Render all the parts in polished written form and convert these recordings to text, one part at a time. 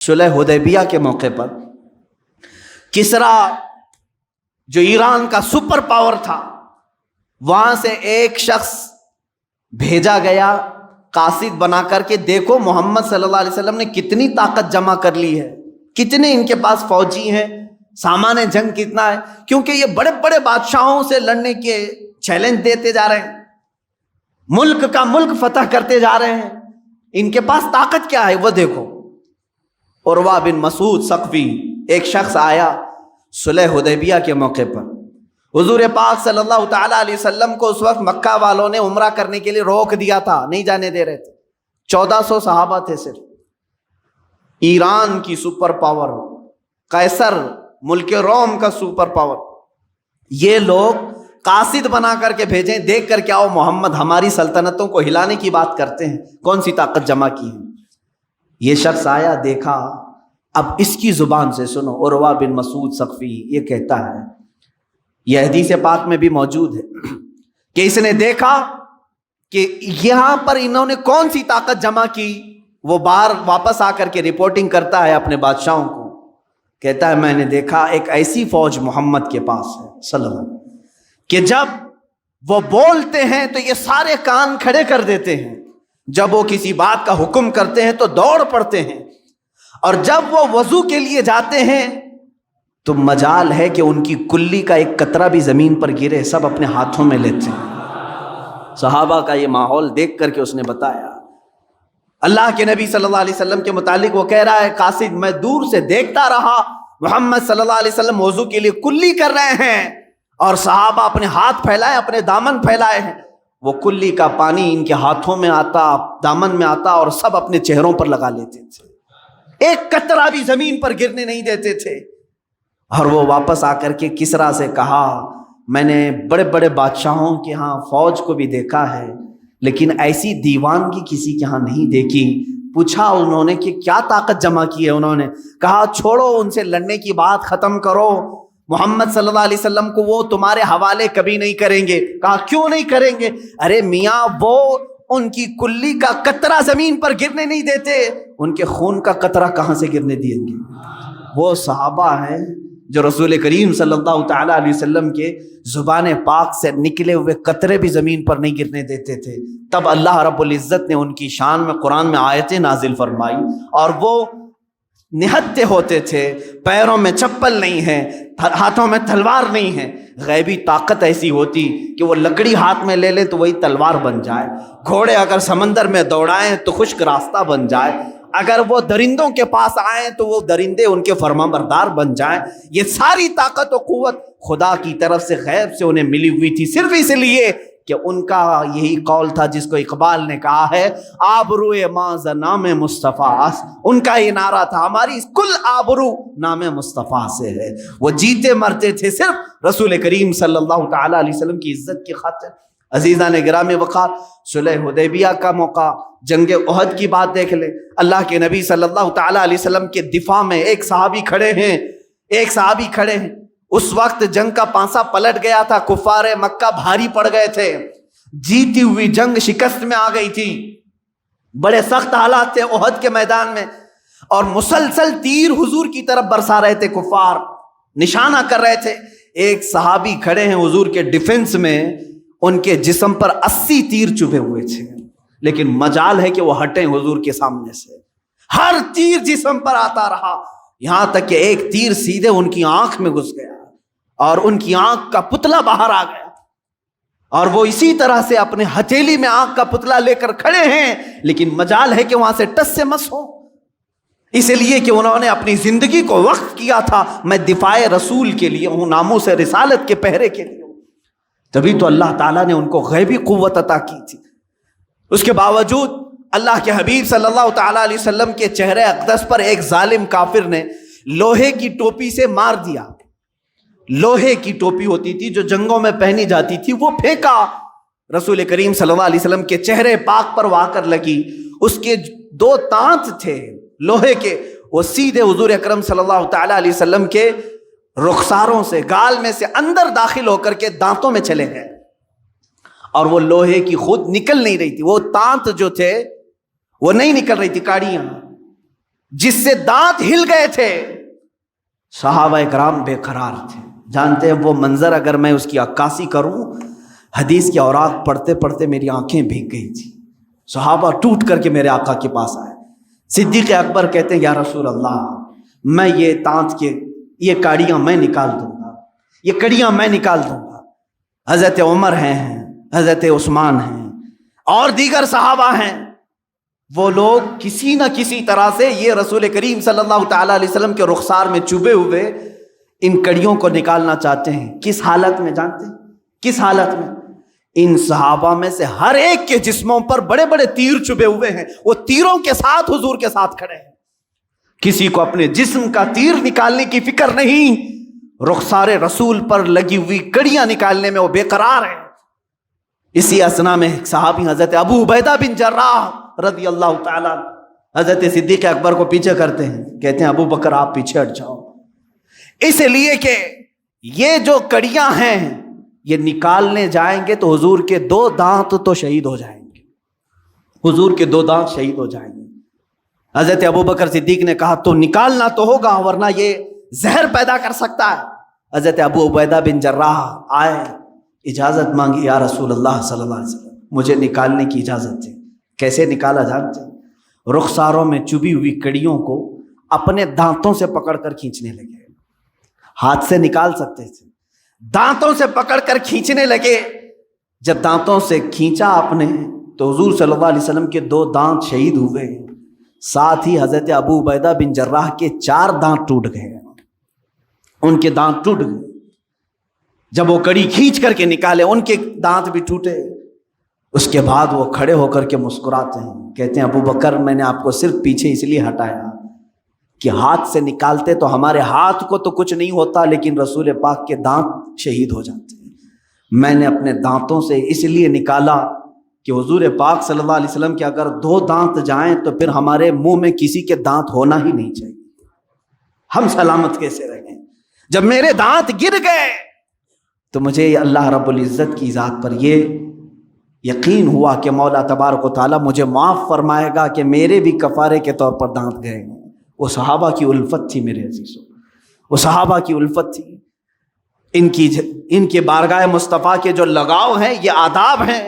صلح حدیبیہ کے موقع پر کسرا جو ایران کا سپر پاور تھا، وہاں سے ایک شخص بھیجا گیا قاصد بنا کر کے، دیکھو محمد صلی اللہ علیہ وسلم نے کتنی طاقت جمع کر لی ہے، کتنے ان کے پاس فوجی ہیں، سامان جنگ کتنا ہے، کیونکہ یہ بڑے بڑے بادشاہوں سے لڑنے کے چیلنج دیتے جا رہے ہیں، ملک کا ملک فتح کرتے جا رہے ہیں، ان کے پاس طاقت کیا ہے وہ دیکھو۔ عروہ بن مسعود ثقفی ایک شخص آیا صلح حدیبیہ کے موقع پر، حضور پاک صلی اللہ تعالیٰ علیہ وسلم کو اس وقت مکہ والوں نے عمرہ کرنے کے لیے روک دیا تھا، نہیں جانے دے رہے تھے، 1400 صحابہ تھے صرف، ایران کی سپر پاور، قیصر ملک روم کا سپر پاور، یہ لوگ قاصد بنا کر کے بھیجیں، دیکھ کر کے آؤ محمد ہماری سلطنتوں کو ہلانے کی بات کرتے ہیں، کون سی طاقت جمع کی ہے۔ یہ شخص آیا، دیکھا، اب اس کی زبان سے سنو، عروہ بن مسعود ثقفی یہ کہتا ہے، یہ حدیث پاک میں بھی موجود ہے کہ اس نے دیکھا کہ یہاں پر انہوں نے کون سی طاقت جمع کی، وہ بار واپس آ کر کے رپورٹنگ کرتا ہے اپنے بادشاہوں کو، کہتا ہے میں نے دیکھا ایک ایسی فوج محمد کے پاس ہے صلی اللہ علیہ وسلم کہ جب وہ بولتے ہیں تو یہ سارے کان کھڑے کر دیتے ہیں، جب وہ کسی بات کا حکم کرتے ہیں تو دوڑ پڑتے ہیں، اور جب وہ وضو کے لیے جاتے ہیں تو مجال ہے کہ ان کی کلی کا ایک قطرہ بھی زمین پر گرے، سب اپنے ہاتھوں میں لیتے ہیں۔ صحابہ کا یہ ماحول دیکھ کر کے اس نے بتایا، اللہ کے نبی صلی اللہ علیہ وسلم کے متعلق وہ کہہ رہا ہے، قاصد میں دور سے دیکھتا رہا محمد صلی اللہ علیہ وسلم وضو کے لیے کلی کر رہے ہیں، اور صحابہ اپنے ہاتھ پھیلائے، اپنے دامن پھیلائے ہیں، وہ کلی کا پانی ان کے ہاتھوں میں آتا، دامن میں آتا، اور سب اپنے چہروں پر لگا لیتے تھے، ایک قطرہ بھی زمین پر گرنے نہیں دیتے تھے۔ اور وہ واپس آ کر کے کسرا سے کہا، میں نے بڑے بڑے بادشاہوں کے ہاں فوج کو بھی دیکھا ہے، لیکن ایسی دیوانگی کسی کے ہاں نہیں دیکھی۔ پوچھا انہوں نے کہ کیا طاقت جمع کی ہے، انہوں نے کہا چھوڑو ان سے لڑنے کی بات ختم کرو، محمد صلی اللہ علیہ وسلم کو وہ تمہارے حوالے کبھی نہیں کریں گے۔ کہا کیوں نہیں کریں گے؟ ارے میاں وہ ان کی کلی کا قطرہ زمین پر گرنے نہیں دیتے، ان کے خون کا قطرہ کہاں سے گرنے دیں گے؟ وہ صحابہ ہیں جو رسول کریم صلی اللہ تعالیٰ علیہ وسلم کے زبان پاک سے نکلے ہوئے قطرے بھی زمین پر نہیں گرنے دیتے تھے۔ تب اللہ رب العزت نے ان کی شان میں قرآن میں آیتیں نازل فرمائی، اور وہ نہتے ہوتے تھے، پیروں میں چپل نہیں ہے، ہاتھوں میں تلوار نہیں ہے۔ غیبی طاقت ایسی ہوتی کہ وہ لکڑی ہاتھ میں لے لیں تو وہی تلوار بن جائے، گھوڑے اگر سمندر میں دوڑائیں تو خشک راستہ بن جائے، اگر وہ درندوں کے پاس آئیں تو وہ درندے ان کے فرمانبردار بن جائیں۔ یہ ساری طاقت و قوت خدا کی طرف سے غیب سے انہیں ملی ہوئی تھی، صرف اس لیے کہ ان کا یہی قول تھا جس کو اقبال نے کہا ہے، آبروئے ماز نام مصطفیٰ، ان کا یہ نعرہ تھا ہماری کل آبرو نام مصطفیٰ سے ہے۔ وہ جیتے مرتے تھے صرف رسول کریم صلی اللہ تعالیٰ علیہ وسلم کی عزت کی خاطر۔ عزیزان گرامی وقار، صلح حدیبیہ کا موقع، جنگ احد کی بات دیکھ لیں، اللہ کے نبی صلی اللہ تعالیٰ علیہ وسلم کے دفاع میں ایک صحابی کھڑے ہیں، اس وقت جنگ کا پانسا پلٹ گیا تھا، کفار مکہ بھاری پڑ گئے تھے، جیتی ہوئی جنگ شکست میں آ گئی تھی، بڑے سخت حالات تھے احد کے میدان میں، اور مسلسل تیر حضور کی طرف برسا رہے تھے، کفار نشانہ کر رہے تھے۔ ایک صحابی کھڑے ہیں حضور کے ڈیفنس میں، ان کے جسم پر 80 تیر چبھے ہوئے تھے، لیکن مجال ہے کہ وہ ہٹیں حضور کے سامنے سے، ہر تیر جسم پر آتا رہا، یہاں تک کہ ایک تیر سیدھے ان کی آنکھ میں گھس گیا، اور ان کی آنکھ کا پتلا باہر آ گیا، اور وہ اسی طرح سے اپنے ہتھیلی میں آنکھ کا پتلا لے کر کھڑے ہیں، لیکن مجال ہے کہ وہاں سے ٹس سے مس ہو، اس لیے کہ انہوں نے اپنی زندگی کو وقف کیا تھا، میں دفاع رسول کے لیے ہوں، ناموس رسالت کے پہرے کے لیے ہوں۔ تبھی تو اللہ تعالیٰ نے ان کو غیبی قوت عطا کی تھی۔ اس کے باوجود اللہ کے حبیب صلی اللہ تعالیٰ علیہ وسلم کے چہرے اقدس پر ایک ظالم کافر نے لوہے کی ٹوپی سے مار دیا، لوہے کی ٹوپی ہوتی تھی جو جنگوں میں پہنی جاتی تھی، وہ پھینکا، رسول کریم صلی اللہ علیہ وسلم کے چہرے پاک پر وہ آ کر لگی، اس کے 2 دانت تھے لوہے کے، وہ سیدھے حضور اکرم صلی اللہ تعالیٰ علیہ وسلم کے رخساروں سے، گال میں سے اندر داخل ہو کر کے دانتوں میں چلے گئے، اور وہ لوہے کی خود نکل نہیں رہی تھی، وہ دانت جو تھے وہ نہیں نکل رہی تھی، کاڑیاں، جس سے دانت ہل گئے تھے، صحابہ کرام بے قرار تھے. جانتے ہیں وہ منظر اگر میں اس کی عکاسی کروں، حدیث کے اوراق پڑھتے پڑھتے میری آنکھیں بھیگ گئی تھی. صحابہ ٹوٹ کر کے میرے آقا کے پاس آئے. صدیق اکبر کہتے ہیں یا رسول اللہ، میں یہ دانت کے یہ کاڑیاں میں نکال دوں گا، یہ کڑیاں میں نکال دوں گا. حضرت عمر ہیں، حضرت عثمان ہیں اور دیگر صحابہ ہیں. وہ لوگ کسی نہ کسی طرح سے یہ رسول کریم صلی اللہ تعالیٰ علیہ وسلم کے رخسار میں چبھے ہوئے ان کڑیوں کو نکالنا چاہتے ہیں. کس حالت میں جانتے ہیں؟ کس حالت میں؟ ان صحابہ میں سے ہر ایک کے جسموں پر بڑے بڑے تیر چبھے ہوئے ہیں. وہ تیروں کے ساتھ حضور کے ساتھ کھڑے ہیں. کسی کو اپنے جسم کا تیر نکالنے کی فکر نہیں، رخسار رسول پر لگی ہوئی کڑیاں نکالنے میں وہ بے قرار ہیں. اسی اسنا میں ایک صحابی حضرت ابو عبیدہ بن جراح رضی اللہ تعالیٰ حضرت صدیق اکبر کو پیچھے کرتے ہیں، کہتے ہیں ابو بکر آپ پیچھے ہٹ جاؤ، اس لیے کہ یہ جو کڑیاں ہیں یہ نکالنے جائیں گے تو حضور کے 2 دانت تو شہید ہو جائیں گے، حضور کے 2 دانت شہید ہو جائیں گے. حضرت ابو بکر صدیق نے کہا تو نکالنا تو ہوگا ورنہ یہ زہر پیدا کر سکتا ہے. حضرت ابو عبیدہ بن جراح آئے، اجازت مانگی، یا رسول اللہ صلی اللہ علیہ وسلم مجھے نکالنے کی اجازت دیں. کیسے نکالا جانتے ہیں؟ رخساروں میں چبھی ہوئی کڑیوں کو اپنے دانتوں سے پکڑ کر کھینچنے لگے. ہاتھ سے نکال سکتے تھے، دانتوں سے پکڑ کر کھینچنے لگے. جب دانتوں سے کھینچا اپنے تو حضور صلی اللہ علیہ وسلم کے 2 دانت شہید ہوئے، ساتھ ہی حضرت ابو عبیدہ بن جراح کے 4 دانت ٹوٹ گئے. ان کے دانت ٹوٹ گئے. جب وہ کڑی کھینچ کر کے نکالے ان کے دانت بھی ٹوٹے. اس کے بعد وہ کھڑے ہو کر کے مسکراتے ہیں، کہتے ہیں ابو بکر میں نے آپ کو صرف پیچھے اس لیے ہٹایا کہ ہاتھ سے نکالتے تو ہمارے ہاتھ کو تو کچھ نہیں ہوتا لیکن رسول پاک کے دانت شہید ہو جاتے ہیں. میں نے اپنے دانتوں سے اس لیے نکالا کہ حضور پاک صلی اللہ علیہ وسلم کے اگر 2 دانت جائیں تو پھر ہمارے منہ میں کسی کے دانت ہونا ہی نہیں چاہیے، ہم سلامت کیسے رہیں. جب میرے دانت گر گئے تو مجھے اللہ رب العزت کی ذات پر یہ یقین ہوا کہ مولا تبارک و تعالیٰ مجھے معاف فرمائے گا کہ میرے بھی کفارے کے طور پر دانت گئے ہیں. وہ صحابہ کی الفت تھی میرے عزیزوں، وہ صحابہ کی الفت تھی. ان کے بارگاہ مصطفیٰ کے جو لگاؤ ہیں، یہ آداب ہیں،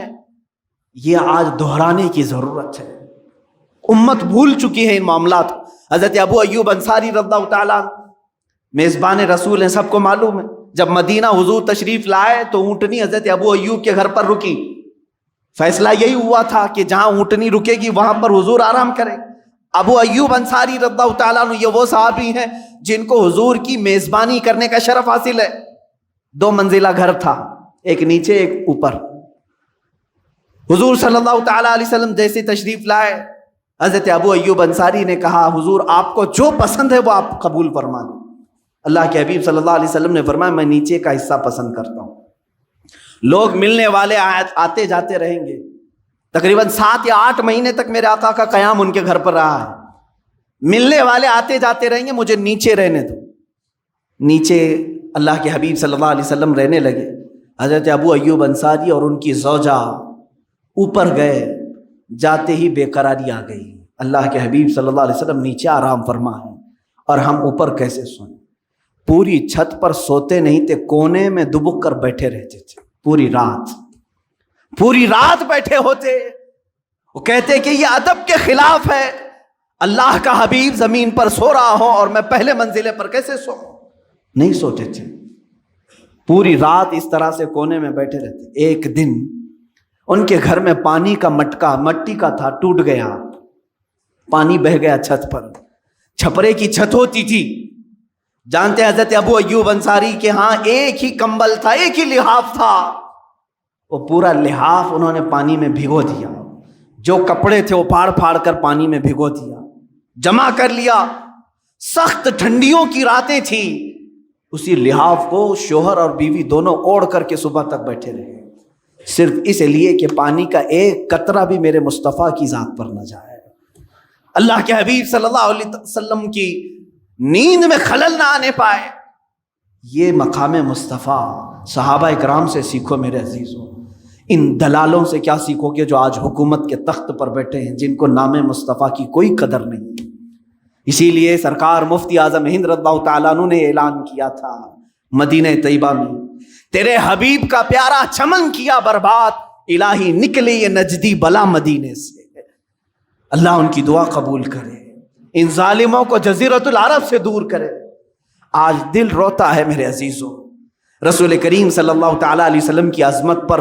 یہ آج دہرانے کی ضرورت ہے. امت بھول چکی ہے ان معاملات. حضرت ابو ایوب انصاری رضی اللہ تعالیٰ میزبان رسول ہیں، سب کو معلوم ہے. جب مدینہ حضور تشریف لائے تو اونٹنی حضرت ابو ایوب کے گھر پر رکی. فیصلہ یہی ہوا تھا کہ جہاں اونٹنی رکے گی وہاں پر حضور آرام کریں. ابو ایوب انصاری رضی اللہ تعالیٰ عنہ یہ وہ صحابی ہیں جن کو حضور کی میزبانی کرنے کا شرف حاصل ہے. 2 منزلہ گھر تھا، ایک نیچے ایک اوپر. حضور صلی اللہ تعالیٰ علیہ وسلم جیسے تشریف لائے، حضرت ابو ایوب انصاری نے کہا حضور آپ کو جو پسند ہے وہ آپ قبول فرما لیں. اللہ کے حبیب صلی اللہ علیہ وسلم نے فرمایا میں نیچے کا حصہ پسند کرتا ہوں. لوگ ملنے والے آتے جاتے رہیں گے. تقریباً 7 یا 8 مہینے تک میرے آقا کا قیام ان کے گھر پر رہا ہے. ملنے والے آتے جاتے رہیں گے، مجھے نیچے رہنے دو. نیچے اللہ کے حبیب صلی اللہ علیہ وسلم رہنے لگے. حضرت ابو ایوب انصاری اور ان کی زوجہ اوپر گئے، جاتے ہی بے قراری آ گئی. اللہ کے حبیب صلی اللہ علیہ وسلم نیچے آرام فرما ہے اور ہم اوپر کیسے سوئیں؟ پوری چھت پر سوتے نہیں تھے، کونے میں دبک کر بیٹھے رہتے تھے. پوری رات بیٹھے ہوتے. وہ کہتے کہ یہ ادب کے خلاف ہے، اللہ کا حبیب زمین پر سو رہا ہو اور میں پہلے منزلے پر کیسے سو؟ نہیں سوتے تھے، پوری رات اس طرح سے کونے میں بیٹھے رہتے. ایک دن ان کے گھر میں پانی کا مٹکا مٹی کا تھا، ٹوٹ گیا، پانی بہہ گیا چھت پر. چھپرے کی چھت ہوتی تھی. جانتے ہیں حضرت ابو ایوب انصاری کے ہاں ایک ہی کمبل تھا، ایک ہی لحاف تھا. وہ پورا لحاف انہوں نے پانی میں بھگو دیا. جو کپڑے تھے وہ پھاڑ پھاڑ کر پانی میں بھگو دیا، جمع کر لیا. سخت ٹھنڈیوں کی راتیں تھی. اسی لحاف کو شوہر اور بیوی دونوں اوڑھ کر کے صبح تک بیٹھے رہے، صرف اس لیے کہ پانی کا ایک قطرہ بھی میرے مصطفیٰ کی ذات پر نہ جائے. اللہ کے حبیب صلی اللہ علیہ وسلم کی نیند میں خلل نہ آنے پائے. یہ مقام مصطفیٰ صحابہ اکرام سے سیکھو میرے عزیزوں. ان دلالوں سے کیا سیکھو کہ جو آج حکومت کے تخت پر بیٹھے ہیں، جن کو نام مصطفیٰ کی کوئی قدر نہیں، اسی لیے سرکار مفتی اعظم ہند رضی اللہ تعالیٰ عنہ نے اعلان کیا تھا مدینہ طیبہ میں، تیرے حبیب کا پیارا چمن کیا برباد، الہی نکلے یہ نجدی بلا مدینے سے۔ اللہ ان کی دعا قبول کرے، ان ظالموں کو جزیرۃ العرب سے دور کرے۔ آج دل روتا ہے میرے عزیزوں، رسول کریم صلی اللہ تعالیٰ علیہ وسلم کی عظمت پر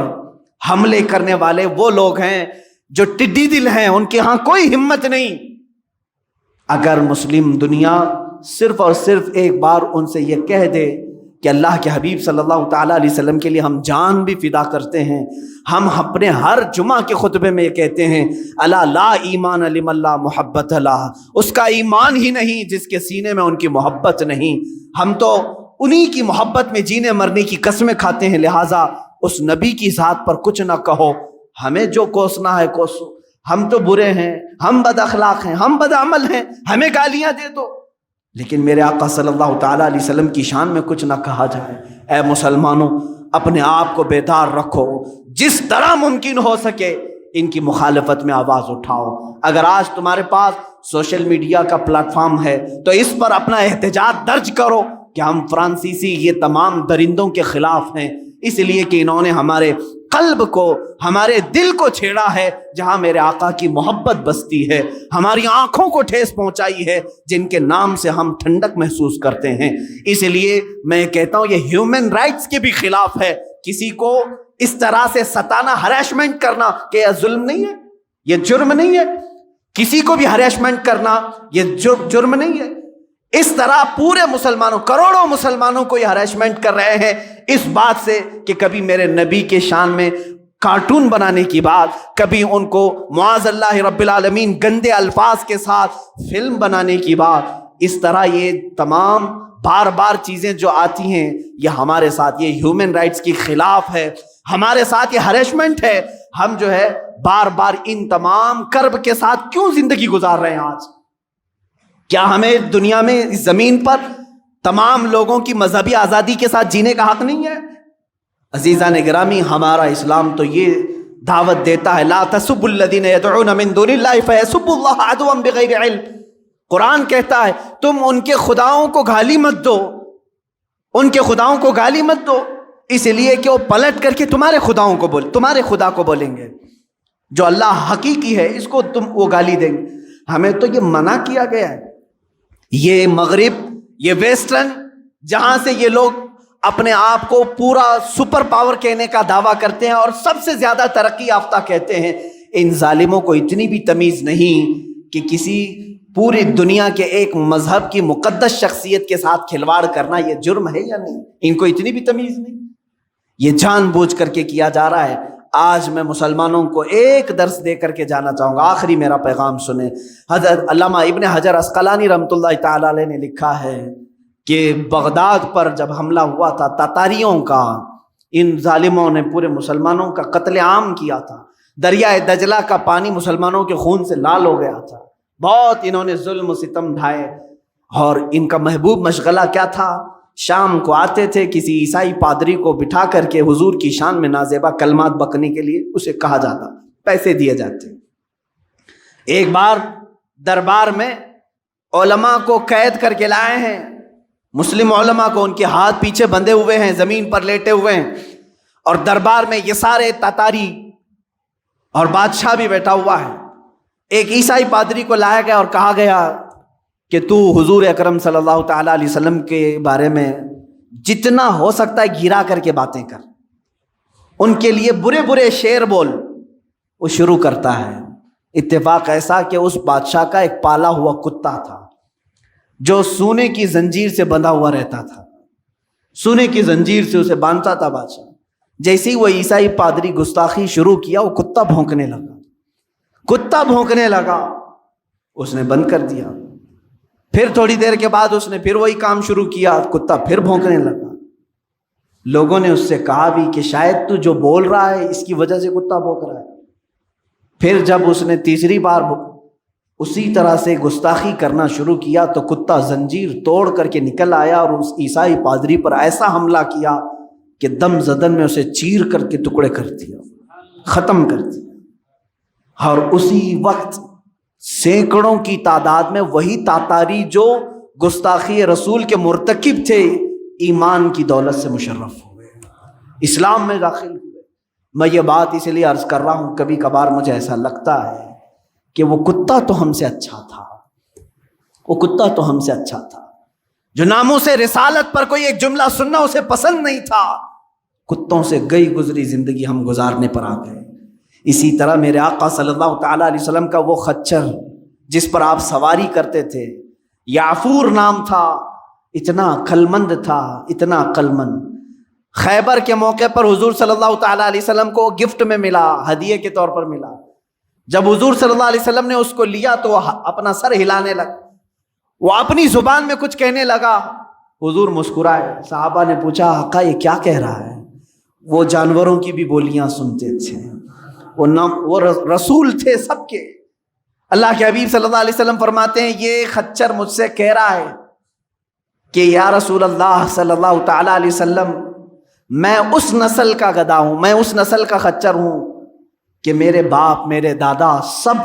حملے کرنے والے وہ لوگ ہیں جو ٹڈی دل ہیں، ان کے ہاں کوئی ہمت نہیں۔ اگر مسلم دنیا صرف اور صرف ایک بار ان سے یہ کہہ دے کہ اللہ کے حبیب صلی اللہ تعالیٰ علیہ وسلم کے لیے ہم جان بھی فدا کرتے ہیں، ہم اپنے ہر جمعہ کے خطبے میں یہ کہتے ہیں الا لا ایمان لمن لا محبت لہ، اس کا ایمان ہی نہیں جس کے سینے میں ان کی محبت نہیں۔ ہم تو انہی کی محبت میں جینے مرنے کی قسمیں کھاتے ہیں، لہٰذا اس نبی کی ذات پر کچھ نہ کہو، ہمیں جو کوسنا ہے کوسو، ہم تو برے ہیں، ہم بد اخلاق ہیں، ہم بد عمل ہیں، ہمیں گالیاں دے دو، لیکن میرے آقا صلی اللہ تعالیٰ علیہ وسلم کی شان میں کچھ نہ کہا جائے۔ اے مسلمانوں، اپنے آپ کو بیدار رکھو، جس طرح ممکن ہو سکے ان کی مخالفت میں آواز اٹھاؤ۔ اگر آج تمہارے پاس سوشل میڈیا کا پلیٹ فارم ہے تو اس پر اپنا احتجاج درج کرو کہ ہم فرانسیسی یہ تمام درندوں کے خلاف ہیں، اس لیے کہ انہوں نے ہمارے قلب کو، ہمارے دل کو چھیڑا ہے جہاں میرے آقا کی محبت بستی ہے، ہماری آنکھوں کو ٹھیس پہنچائی ہے جن کے نام سے ہم ٹھنڈک محسوس کرتے ہیں۔ اس لیے میں کہتا ہوں یہ ہیومن رائٹس کے بھی خلاف ہے، کسی کو اس طرح سے ستانا، ہریسمنٹ کرنا، کہ یہ ظلم نہیں ہے، یہ جرم نہیں ہے؟ کسی کو بھی ہریسمنٹ کرنا یہ جرم نہیں ہے؟ اس طرح پورے مسلمانوں، کروڑوں مسلمانوں کو یہ ہریسمنٹ کر رہے ہیں اس بات سے کہ کبھی میرے نبی کے شان میں کارٹون بنانے کی بات، کبھی ان کو معاذ اللہ رب العالمین گندے الفاظ کے ساتھ فلم بنانے کی بات۔ اس طرح یہ تمام بار بار چیزیں جو آتی ہیں یہ ہمارے ساتھ، یہ ہیومن رائٹس کی خلاف ہے، ہمارے ساتھ یہ ہریسمنٹ ہے۔ ہم جو ہے بار بار ان تمام کرب کے ساتھ کیوں زندگی گزار رہے ہیں آج؟ کیا ہمیں دنیا میں اس زمین پر تمام لوگوں کی مذہبی آزادی کے ساتھ جینے کا حق نہیں ہے؟ عزیزان گرامی، ہمارا اسلام تو یہ دعوت دیتا ہے لا تسبوا الذین یدعون من دون اللہ فیسبوا اللہ عدوا بغیر علم۔ قرآن کہتا ہے تم ان کے خداؤں کو گالی مت دو، ان کے خداؤں کو گالی مت دو، اس لیے کہ وہ پلٹ کر کے تمہارے خداؤں کو تمہارے خدا کو بولیں گے، جو اللہ حقیقی ہے اس کو وہ گالی دیں گے۔ ہمیں تو یہ منع کیا گیا ہے۔ یہ مغرب، یہ ویسٹرن، جہاں سے یہ لوگ اپنے آپ کو پورا سپر پاور کہنے کا دعویٰ کرتے ہیں اور سب سے زیادہ ترقی یافتہ کہتے ہیں، ان ظالموں کو اتنی بھی تمیز نہیں کہ کسی پوری دنیا کے ایک مذہب کی مقدس شخصیت کے ساتھ کھلواڑ کرنا یہ جرم ہے یا نہیں، ان کو اتنی بھی تمیز نہیں۔ یہ جان بوجھ کر کے کیا جا رہا ہے۔ آج میں مسلمانوں کو ایک درس دے کر کے جانا چاہوں گا، آخری میرا پیغام سنیں۔ حضرت علامہ ابن حجر عسقلانی رحمۃ اللہ تعالی علیہ نے لکھا ہے کہ بغداد پر جب حملہ ہوا تھا تاتاریوں کا، ان ظالموں نے پورے مسلمانوں کا قتل عام کیا تھا، دریائے دجلہ کا پانی مسلمانوں کے خون سے لال ہو گیا تھا، بہت انہوں نے ظلم و ستم ڈھائے، اور ان کا محبوب مشغلہ کیا تھا؟ شام کو آتے تھے، کسی عیسائی پادری کو بٹھا کر کے حضور کی شان میں نازیبا کلمات بکنے کے لیے اسے کہا جاتا، پیسے دیے جاتے۔ ایک بار دربار میں علماء کو قید کر کے لائے ہیں، مسلم علماء کو، ان کے ہاتھ پیچھے بندھے ہوئے ہیں، زمین پر لیٹے ہوئے ہیں، اور دربار میں یہ سارے تاتاری اور بادشاہ بھی بیٹھا ہوا ہے۔ ایک عیسائی پادری کو لایا گیا اور کہا گیا کہ تو حضور اکرم صلی اللہ تعالیٰ علیہ وسلم کے بارے میں جتنا ہو سکتا ہے گرا کر کے باتیں کر، ان کے لیے برے برے شعر بول۔ وہ شروع کرتا ہے۔ اتفاق ایسا کہ اس بادشاہ کا ایک پالا ہوا کتا تھا جو سونے کی زنجیر سے بندھا ہوا رہتا تھا، سونے کی زنجیر سے اسے باندھتا تھا بادشاہ۔ جیسے ہی وہ عیسائی پادری گستاخی شروع کیا، وہ کتا بھونکنے لگا، کتا بھونکنے لگا، اس نے بند کر دیا۔ پھر تھوڑی دیر کے بعد اس نے پھر وہی کام شروع کیا، کتا پھر بھونکنے لگا۔ لوگوں نے اس سے کہا بھی کہ شاید تو جو بول رہا ہے اس کی وجہ سے کتا بھونک رہا ہے۔ پھر جب اس نے تیسری بار اسی طرح سے گستاخی کرنا شروع کیا تو کتا زنجیر توڑ کر کے نکل آیا اور اس عیسائی پادری پر ایسا حملہ کیا کہ دم زدن میں اسے چیر کر کے ٹکڑے کر دیا، ختم کر دیا۔ اور اسی وقت سینکڑوں کی تعداد میں وہی تاتاری جو گستاخی رسول کے مرتکب تھے ایمان کی دولت سے مشرف ہوئے، اسلام میں داخل ہوئے۔ میں یہ بات اس لیے عرض کر رہا ہوں، کبھی کبھار مجھے ایسا لگتا ہے کہ وہ کتا تو ہم سے اچھا تھا، وہ کتا تو ہم سے اچھا تھا جو ناموس رسالت پر کوئی ایک جملہ سننا اسے پسند نہیں تھا، کتوں سے گئی گزری زندگی ہم گزارنے پر آ گئے۔ اسی طرح میرے آقا صلی اللہ تعالیٰ علیہ وسلم کا وہ خچر جس پر آپ سواری کرتے تھے، یعفور نام تھا، اتنا عقلمند تھا، اتنا عقلمند۔ خیبر کے موقع پر حضور صلی اللہ تعالیٰ علیہ وسلم کو گفٹ میں ملا، ہدیے کے طور پر ملا۔ جب حضور صلی اللہ علیہ وسلم نے اس کو لیا تو وہ اپنا سر ہلانے لگا، وہ اپنی زبان میں کچھ کہنے لگا۔ حضور مسکرائے، صحابہ نے پوچھا آقا یہ کیا کہہ رہا ہے؟ وہ جانوروں کی بھی بولیاں سنتے تھے، وہ رسول تھے سب کے۔ اللہ کے حبیب صلی اللہ علیہ وسلم فرماتے ہیں یہ خچر مجھ سے کہہ رہا ہے کہ یا رسول اللہ صلی اللہ تعالیٰ علیہ وسلم، میں اس نسل کا گدھا ہوں، میں اس نسل کا خچر ہوں کہ میرے باپ میرے دادا سب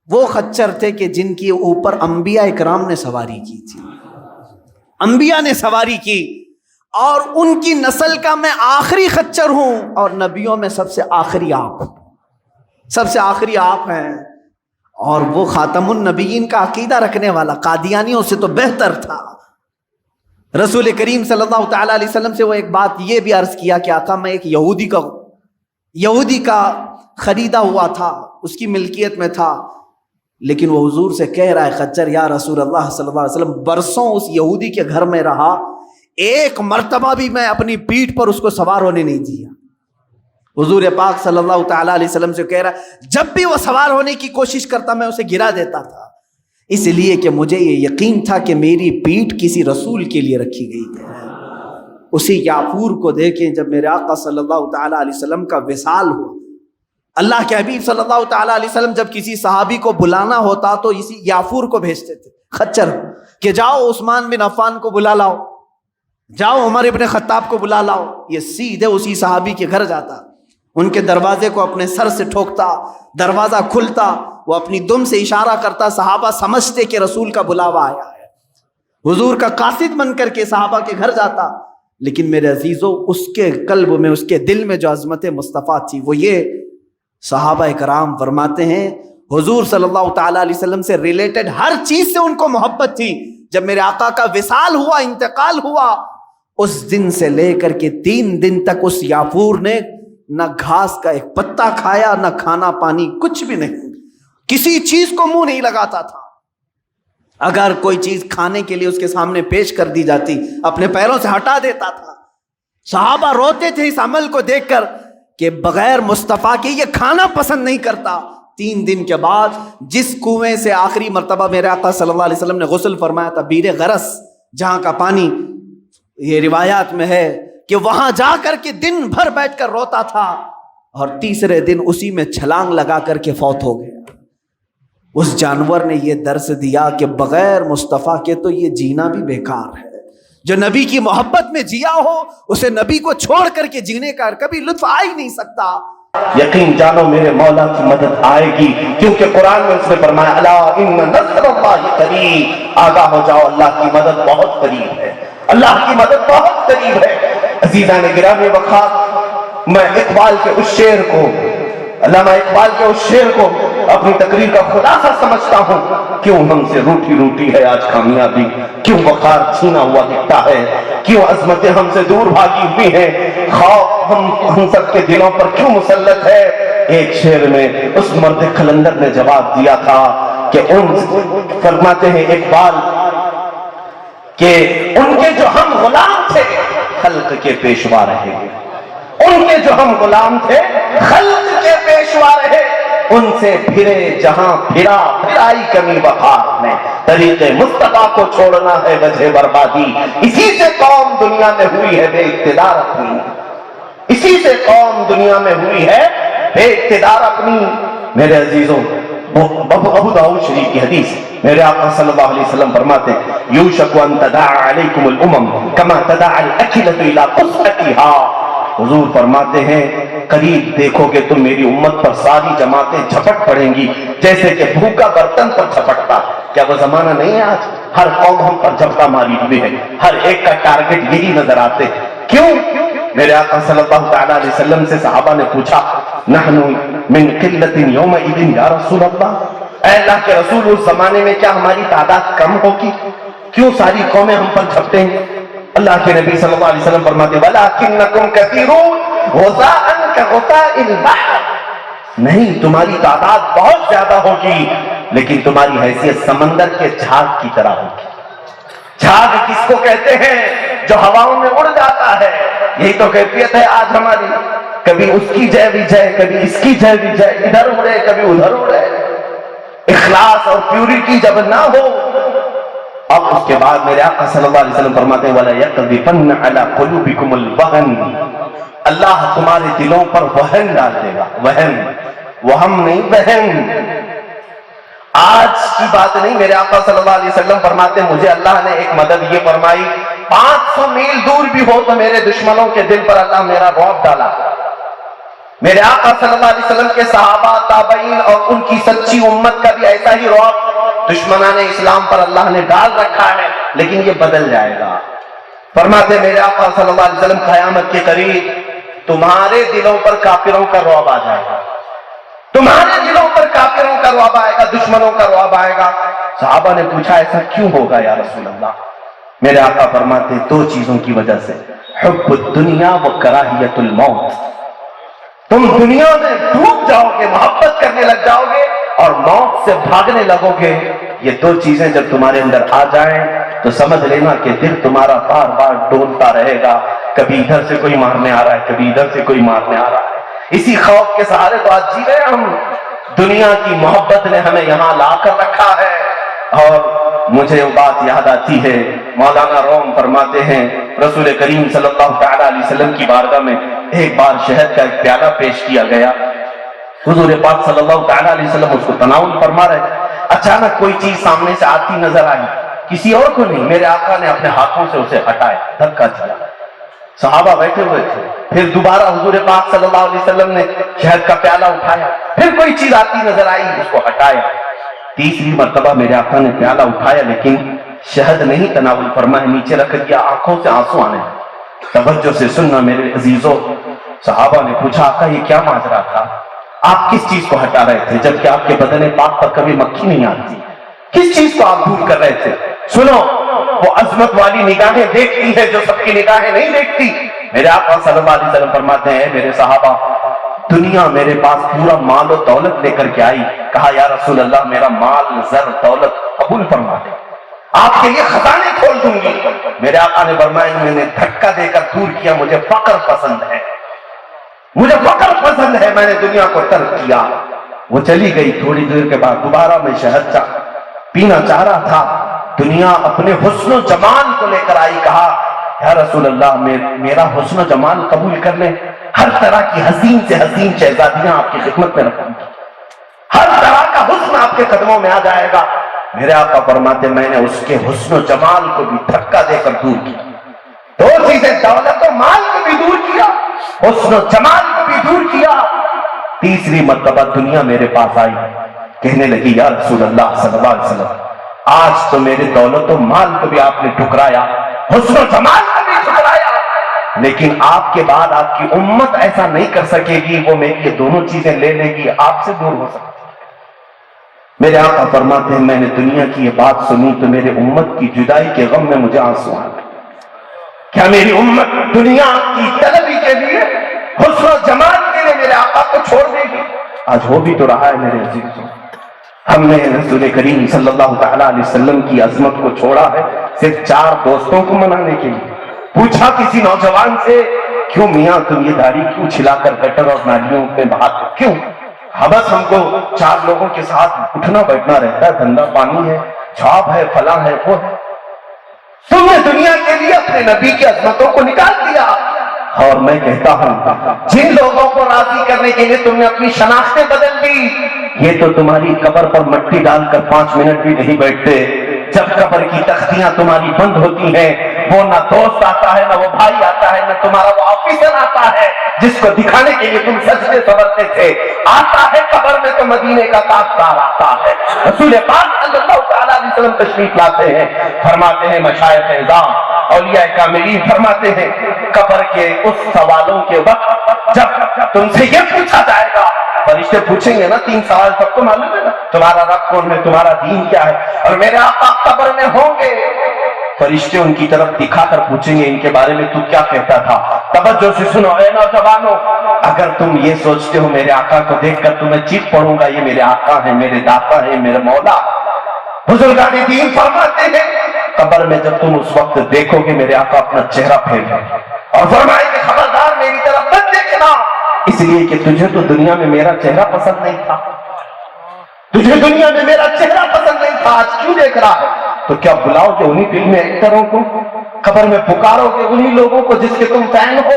وہ خچر تھے کہ جن کے اوپر انبیاء اکرام نے سواری کی تھی، انبیاء نے سواری کی، اور ان کی نسل کا میں آخری خچر ہوں، اور نبیوں میں سب سے آخری آپ، سب سے آخری آپ ہیں۔ اور وہ خاتم النبیین کا عقیدہ رکھنے والا قادیانیوں سے تو بہتر تھا۔ رسول کریم صلی اللہ تعالیٰ علیہ وسلم سے وہ ایک بات یہ بھی عرض کیا کہ آقا میں ایک یہودی کا خریدا ہوا تھا، اس کی ملکیت میں تھا، لیکن وہ حضور سے کہہ رہا ہے خچر یا رسول اللہ صلی اللہ علیہ وسلم برسوں اس یہودی کے گھر میں رہا، ایک مرتبہ بھی میں اپنی پیٹھ پر اس کو سوار ہونے نہیں دیا۔ حضور پاک صلی اللہ تعالیٰ علیہ وسلم سے کہہ رہا ہے جب بھی وہ سوار ہونے کی کوشش کرتا میں اسے گرا دیتا تھا، اس لیے کہ مجھے یہ یقین تھا کہ میری پیٹھ کسی رسول کے لیے رکھی گئی ہے۔ اسی یعفور کو دیکھیں، جب میرے آقا صلی اللہ تعالیٰ علیہ وسلم کا وصال ہوا، اللہ کے حبیب صلی اللہ تعالیٰ علیہ وسلم جب کسی صحابی کو بلانا ہوتا تو اسی یعفور کو بھیجتے تھے خچر کہ جاؤ عثمان بن عفان کو بلا لاؤ، جاؤ عمر ابن خطاب کو بلا لاؤ۔ یہ سیدھے اسی صحابی کے گھر جاتا، ان کے دروازے کو اپنے سر سے ٹھوکتا، دروازہ کھلتا، وہ اپنی دم سے اشارہ کرتا، صحابہ سمجھتے کہ رسول کا بلاوا آیا ہے، حضور کا قاصد بن کر کے صحابہ کے گھر جاتا۔ لیکن میرے عزیزو، اس کے قلب میں، اس کے دل میں جو عظمت مصطفیٰ تھی وہ یہ، صحابہ کرام فرماتے ہیں حضور صلی اللہ تعالیٰ علیہ وسلم سے ریلیٹڈ ہر چیز سے ان کو محبت تھی۔ جب میرے آقا کا وصال ہوا، انتقال ہوا، اس دن سے لے کر کے 3 دن تک اس یعفور نے نہ گھاس کا ایک پتا کھایا، نہ کھانا پانی، کچھ بھی نہیں، کسی چیز کو منہ نہیں لگاتا تھا۔ اگر کوئی چیز کھانے کے لیے اس کے سامنے پیش کر دی جاتی اپنے پیروں سے ہٹا دیتا تھا۔ صحابہ روتے تھے اس عمل کو دیکھ کر کہ بغیر مصطفیٰ کے یہ کھانا پسند نہیں کرتا۔ 3 دن کے بعد جس کنویں سے آخری مرتبہ میرے آقا صلی اللہ علیہ وسلم نے غسل فرمایا تھا، بیر غرس، جہاں کا پانی یہ روایات میں ہے کہ وہاں جا کر کے دن بھر بیٹھ کر روتا تھا، اور تیسرے دن اسی میں چھلانگ لگا کر کے فوت ہو گیا۔ اس جانور نے یہ درس دیا کہ بغیر مصطفیٰ کے تو یہ جینا بھی بیکار ہے۔ جو نبی کی محبت میں جیا ہو اسے نبی کو چھوڑ کر کے جینے کا کبھی لطف آ ہی نہیں سکتا۔ یقین جانو میرے مولا کی مدد آئے گی، کیونکہ قرآن میں اس نے فرمایا الا ان نصر اللہ قریب، آگاہ ہو جاؤ اللہ کی مدد بہت قریب ہے، اللہ کی مدد بہت قریب ہے۔ عزیزان گرامی وقات، میں اقبال کے اس شعر کو، علامہ اقبال کے اس شعر کو اپنی تقریر کا خلاصہ سمجھتا ہوں۔ کیوں ہم سے روٹھی روٹھی ہے آج کامیابی، کیوں وقار چھینا ہوا دکھتا ہے، کیوں عظمتیں ہم سے دور بھاگی ہوئی ہیں، خوف ہم سب کے دلوں پر کیوں مسلط ہے۔ ایک شعر میں اس مرد قلندر نے جواب دیا تھا کہ فرماتے ہیں اقبال کہ ان کے جو ہم غلام تھے خلق کے پیشوا رہے، ان کے جو ہم غلام تھے خلق کے پیشوا رہے، ان سے پھرے جہاں پھرا پھرائی کمی وقار میں، طریق مصطفیٰ کو چھوڑنا ہے وجہ بربادی، اسی سے قوم دنیا میں ہوئی ہے بے اقتدار اپنی، اسی سے قوم دنیا میں ہوئی ہے بے اقتدار اپنی۔ میرے عزیزوں، ابو داؤد شریف کی حدیث، میرے آقا صلی اللہ علیہ وسلم فرماتے یوشک ان تداعی علیکم الامم کما تداعی الاکلۃ الی قصعتها، حضور فرماتے ہیں قریب دیکھو گے تو میری امت پر ساری جماعتیں جھپٹ پڑیں گی جیسے کہ بھوکا برتن پر جھپٹتا. کیا وہ زمانہ نہیں ہے آج؟ ہر قوم ہم پر جھپٹا ماری ہوئی ہے, ہر ایک کا ٹارگٹ یہی نظر آتے. کیوں؟ میرے آقا صلی اللہ تعالی علیہ وسلم سے صحابہ نے پوچھا, نحن من قلت یومئذ یا رسول اللہ, اے اللہ کے رسول اس زمانے میں کیا ہماری تعداد کم ہوگی؟ کیوں ساری قومیں ہم پر جھپٹیں گی؟ اللہ کے نبی صلی اللہ علیہ وسلم فرماتے وَلَكِنَّكُمْ كَثِيرُونَ غُثَاءً كَغُثَاءِ الْبَحْرِ, نہیں تمہاری تعداد بہت زیادہ ہوگی لیکن تمہاری حیثیت سمندر کے جھاگ کی طرح ہوگی. جھاگ کس کو کہتے ہیں؟ جو ہواؤں میں اڑ جاتا ہے. یہی تو کیفیت ہے آج ہماری, کبھی اس کی جے بھی جے, کبھی اس کی جے بھی جے, ادھر اڑے کبھی ادھر اڑے. اخلاص اور پیورٹی جب نہ ہو. اب اس کے بعد میرے آقا صلی اللہ علیہ وسلم فرماتے ہیں وَلَا يَقْذِفَنَّ عَلَىٰ قُلُوبِكُمُ الْوَهْنَ, اللہ تمہارے دلوں پر وہن ڈال دے گا. وہم نہیں, وہن. آج کی بات نہیں, میرے آقا صلی اللہ علیہ وسلم فرماتے ہیں مجھے اللہ نے ایک مدد یہ فرمائی, 500 میل دور بھی ہو تو میرے دشمنوں کے دل پر اللہ میرا رعب ڈالا. میرے آقا صلی اللہ علیہ وسلم کے صحابہ, تابعین اور ان کی سچی امت کا بھی ایسا ہی رعب دشمنان اسلام پر اللہ نے ڈال رکھا ہے, لیکن یہ بدل جائے گا. فرماتے میرے آقا صلی اللہ علیہ وسلم قیامت کے قریب تمہارے دلوں پر کافروں کا رعب آ جائے گا, تمہارے دلوں پر کافروں کا رعب آئے گا, دشمنوں کا رعب آئے گا. صحابہ نے پوچھا ایسا کیوں ہوگا یا رسول اللہ؟ میرے آقا فرماتے 2 چیزوں کی وجہ سے, حب الدنیا و کراہیت الموت. تم دنیا میں ڈوب جاؤ گے, محبت کرنے لگ جاؤ گے اور موت سے بھاگنے لگو گے. یہ 2 چیزیں جب تمہارے اندر آ جائیں تو سمجھ لینا کہ دل تمہارا بار بار ڈولتا رہے گا, کبھی ادھر سے کوئی مارنے آ رہا ہے, کبھی ادھر سے کوئی مارنے آ رہا ہے. اسی خوف کے سہارے تو آج جی رہے ہم. دنیا کی محبت نے ہمیں یہاں لا کر رکھا ہے. اور مجھے وہ بات یاد آتی ہے, مولانا روم فرماتے ہیں رسول کریم صلی اللہ تعالی علیہ وسلم کی بارگاہ میں ایک بار شہد کا ایک پیالہ پیش کیا گیا. حضور پاک صلی اللہ تعالی علیہ وسلم اس کو تناول فرما رہے. اچانک کوئی چیز سامنے سے آتی نظر آئی, کسی اور کو نہیں, میرے آقا نے اپنے ہاتھوں سے اسے ہٹائے, دھکا دیا. صحابہ بیٹھے ہوئے تھے. پھر دوبارہ حضور پاک صلی اللہ علیہ وسلم نے شہد کا پیالہ اٹھایا, پھر کوئی چیز آتی نظر آئی, اس کو ہٹایا. تیسری مرتبہ میرے آقا نے پیالہ اٹھایا لیکن شہد نہیں تناول فرمایا, نیچے رکھ دیا. آنکھوں سے آنسو آنے. توجہ سے سننا میرے عزیزوں. صحابہ نے پوچھا آقا یہ کیا ماجرا تھا, آپ کس چیز کو ہٹا رہے تھے جبکہ آپ کے بدن پاک پر کبھی مکھی نہیں آتی؟ کس چیز کو آپ دور کر رہے تھے؟ سنو, وہ عظمت والی نگاہیں دیکھتی ہے جو سب کی نگاہیں نہیں دیکھتی. میرے آقا صلی اللہ علیہ وسلم فرماتے ہیں میرے صحابہ, دنیا میرے پاس پورا مال و دولت لے کر کے آئی. کہا یا رسول اللہ میرا مال زر دولت قبول فرما دے, آپ کے لیے خزانے کھول دوں گی. میرے آقا نے فرمایا میں نے دھکا دے کر دور کیا, مجھے فقر پسند ہے, مجھے فقر پسند ہے, میں نے دنیا کو ترک کیا. وہ چلی گئی. تھوڑی دیر کے بعد دوبارہ میں شہد پینا چاہ رہا تھا. دنیا اپنے حسن و جمال کو لے کر آئی. کہا یا رسول اللہ میرا حسن و جمال قبول کر لیں, ہر طرح کی حسین سے حسین شہزادیاں آپ کی خدمت میں رکھوں گی, ہر طرح کا حسن آپ کے قدموں میں آ جائے گا. میرے آقا فرماتے میں نے اس کے حسن و جمال کو بھی دھکا دے کر دور کیا. 2 چیزیں, دولت و مال کو بھی دور کیا, حسن و جمال کو بھی دور کیا. تیسری مرتبہ دنیا میرے پاس آئی, کہنے لگی یا رسول اللہ صلی اللہ علیہ وسلم آج تو میرے دولت و مال کو بھی آپ نے ٹھکرایا, حسن و جمال کو بھی ٹھکرایا, لیکن آپ کے بعد آپ کی امت ایسا نہیں کر سکے گی, وہ میری یہ دونوں چیزیں لے لے گی, آپ سے دور ہو سکتی. میرے آقا فرماتے ہیں میں نے دنیا کی یہ بات سنی تو میرے امت کی جدائی کے غم میں مجھے آنسو آ گئے. کیا میری امت دنیا کی طلبی کے لیے, حسن و جمال کے لیے میرے آقا کو چھوڑ دے گی؟ آج ہو بھی تو رہا ہے میرے عزیزوں. ہم نے رسول کریم صلی اللہ تعالی علیہ وسلم کی عظمت کو چھوڑا ہے صرف 4 دوستوں کو منانے کے لیے. پوچھا کسی نوجوان سے کیوں میاں تم یہ داڑھی کیوں چھلا کر گٹر اور نالیوں میں بہاتے ہو, کیوں؟ بس ہم کو 4 لوگوں کے ساتھ اٹھنا بیٹھنا رہتا ہے, دھندا پانی ہے, جاب ہے, فلاں ہے, وہ ہے. تم نے دنیا کے لیے اپنے نبی کی عظمتوں کو نکال دیا. اور میں کہتا ہوں جن لوگوں کو راضی کرنے کے لیے تم نے اپنی شناختیں بدل دی, یہ تو تمہاری قبر پر مٹی ڈال کر 5 منٹ بھی نہیں بیٹھتے. جب قبر کی تختیاں تمہاری بند ہوتی ہیں وہ نہ دوست آتا ہے، نہ وہ بھائی آتا ہے، نہ تمہارا وہ آفیسر آتا ہے جس کو دکھانے کے لیے تم سجدے سنورتے تھے، آتا ہے قبر میں تو مدینے کا تاجدار آتا ہے۔ رسول پاک صلی اللہ تعالیٰ علیہ وسلم تشریف لاتے ہیں، فرماتے ہیں مشائخ اعظام اولیاء کاملین فرماتے ہیں قبر کے اس سوالوں کے وقت جب تم سے یہ پوچھا جائے گا، فرشتے پوچھیں گے نا 3 سوال، سب کو معلوم ہے نا، تمہارا رب کون ہے، تمہارا دین کیا ہے، اور میرے آقا قبر میں ہوں گے، فرشتے ان کی طرف دکھا کر پوچھیں گے ان کے بارے میں تو کیا کہتا تھا۔ توجہ سے سنو اے نوجوانوں، اگر تم یہ سوچتے ہو میرے آقا کو دیکھ کر تمہیں چیخ پڑوں گا یہ میرے آقا ہیں، میرے داتا ہیں، میرے مولا، بزرگان دین فرماتے ہیں قبر میں جب تم اس وقت دیکھو گے میرے آقا اپنا چہرہ پھیر لیں اور فرمائیں گے خبردار میری طرف مت دیکھنا، اس لیے کہ تجھے تو دنیا میں میرا چہرہ پسند نہیں تھا، تجھے دنیا میں میرا چہرہ پسند نہیں تھا، آج کیوں دیکھ رہا ہے؟ تو کیا بلاؤ گے انہی فلم ایکٹروں کو، قبر میں پکارو گے انہی لوگوں کو جس کے تم فین ہو؟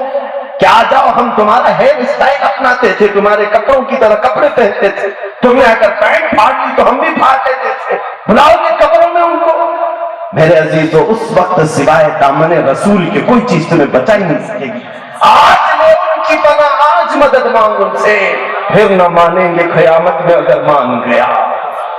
کیا آ جاؤ ہم تمہارا ہیئر اسٹائل اپناتے تھے، تمہارے کپڑوں کی طرح کپڑے پہنتے تھے، تم نے اگر پینٹ پھاڑ لی تو ہم بھی پھاڑ دیتے تھے، بلاؤ گے قبروں میں ان کو؟ میرے عزیزو اس وقت سوائے دامن رسول کے کوئی چیز تمہیں بچا ہی نہیں سکے گی۔ آج لے ان کی پناہ، آج مدد مانگ ان سے، پھر نہ مانیں گے قیامت میں اگر مان گیا،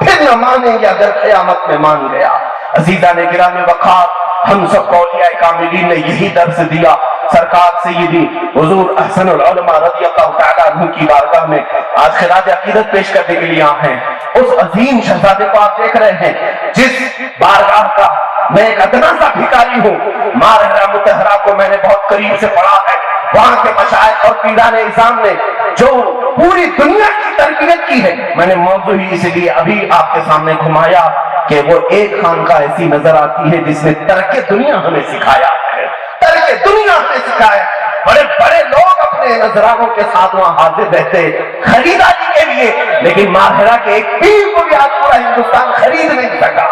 پھر نہ مانیں گے اگر قیامت میں مان گیا۔ عزیزان گرامی وقار، ہم سب کو اولیاء کاملین نے یہی درس دیا۔ سرکار سیدی حضور احسن العلماء رضی اللہ تعالیٰ عنہ کی بارگاہ میں آج خراج عقیدت پیش کرنے کے لیے آئے ہیں۔ اس عظیم شہزادے کو آپ دیکھ رہے ہیں جس بارگاہ کا میں ایک ادنا سا بھکاری ہوں، مارحرہ مطہرہ کو میں نے بہت قریب سے پڑھا ہے، وہاں کے مشائخ اور پیران اعظام نے جو پوری دنیا کی تربیت کی ہے، میں نے موضوع ہی اس لیے ابھی آپ کے سامنے گھمایا کہ وہ ایک خانقاہ ایسی نظر آتی ہے جس نے ترک دنیا ہمیں سکھایا ہے، ترک دنیا ہمیں سکھایا۔ بڑے بڑے لوگ اپنے نذرانوں کے ساتھ وہاں حاضر رہتے خریداری کے لیے، لیکن ماہرہ کے ایک پیر کو بھی آج پورا ہندوستان خرید نہیں سکا۔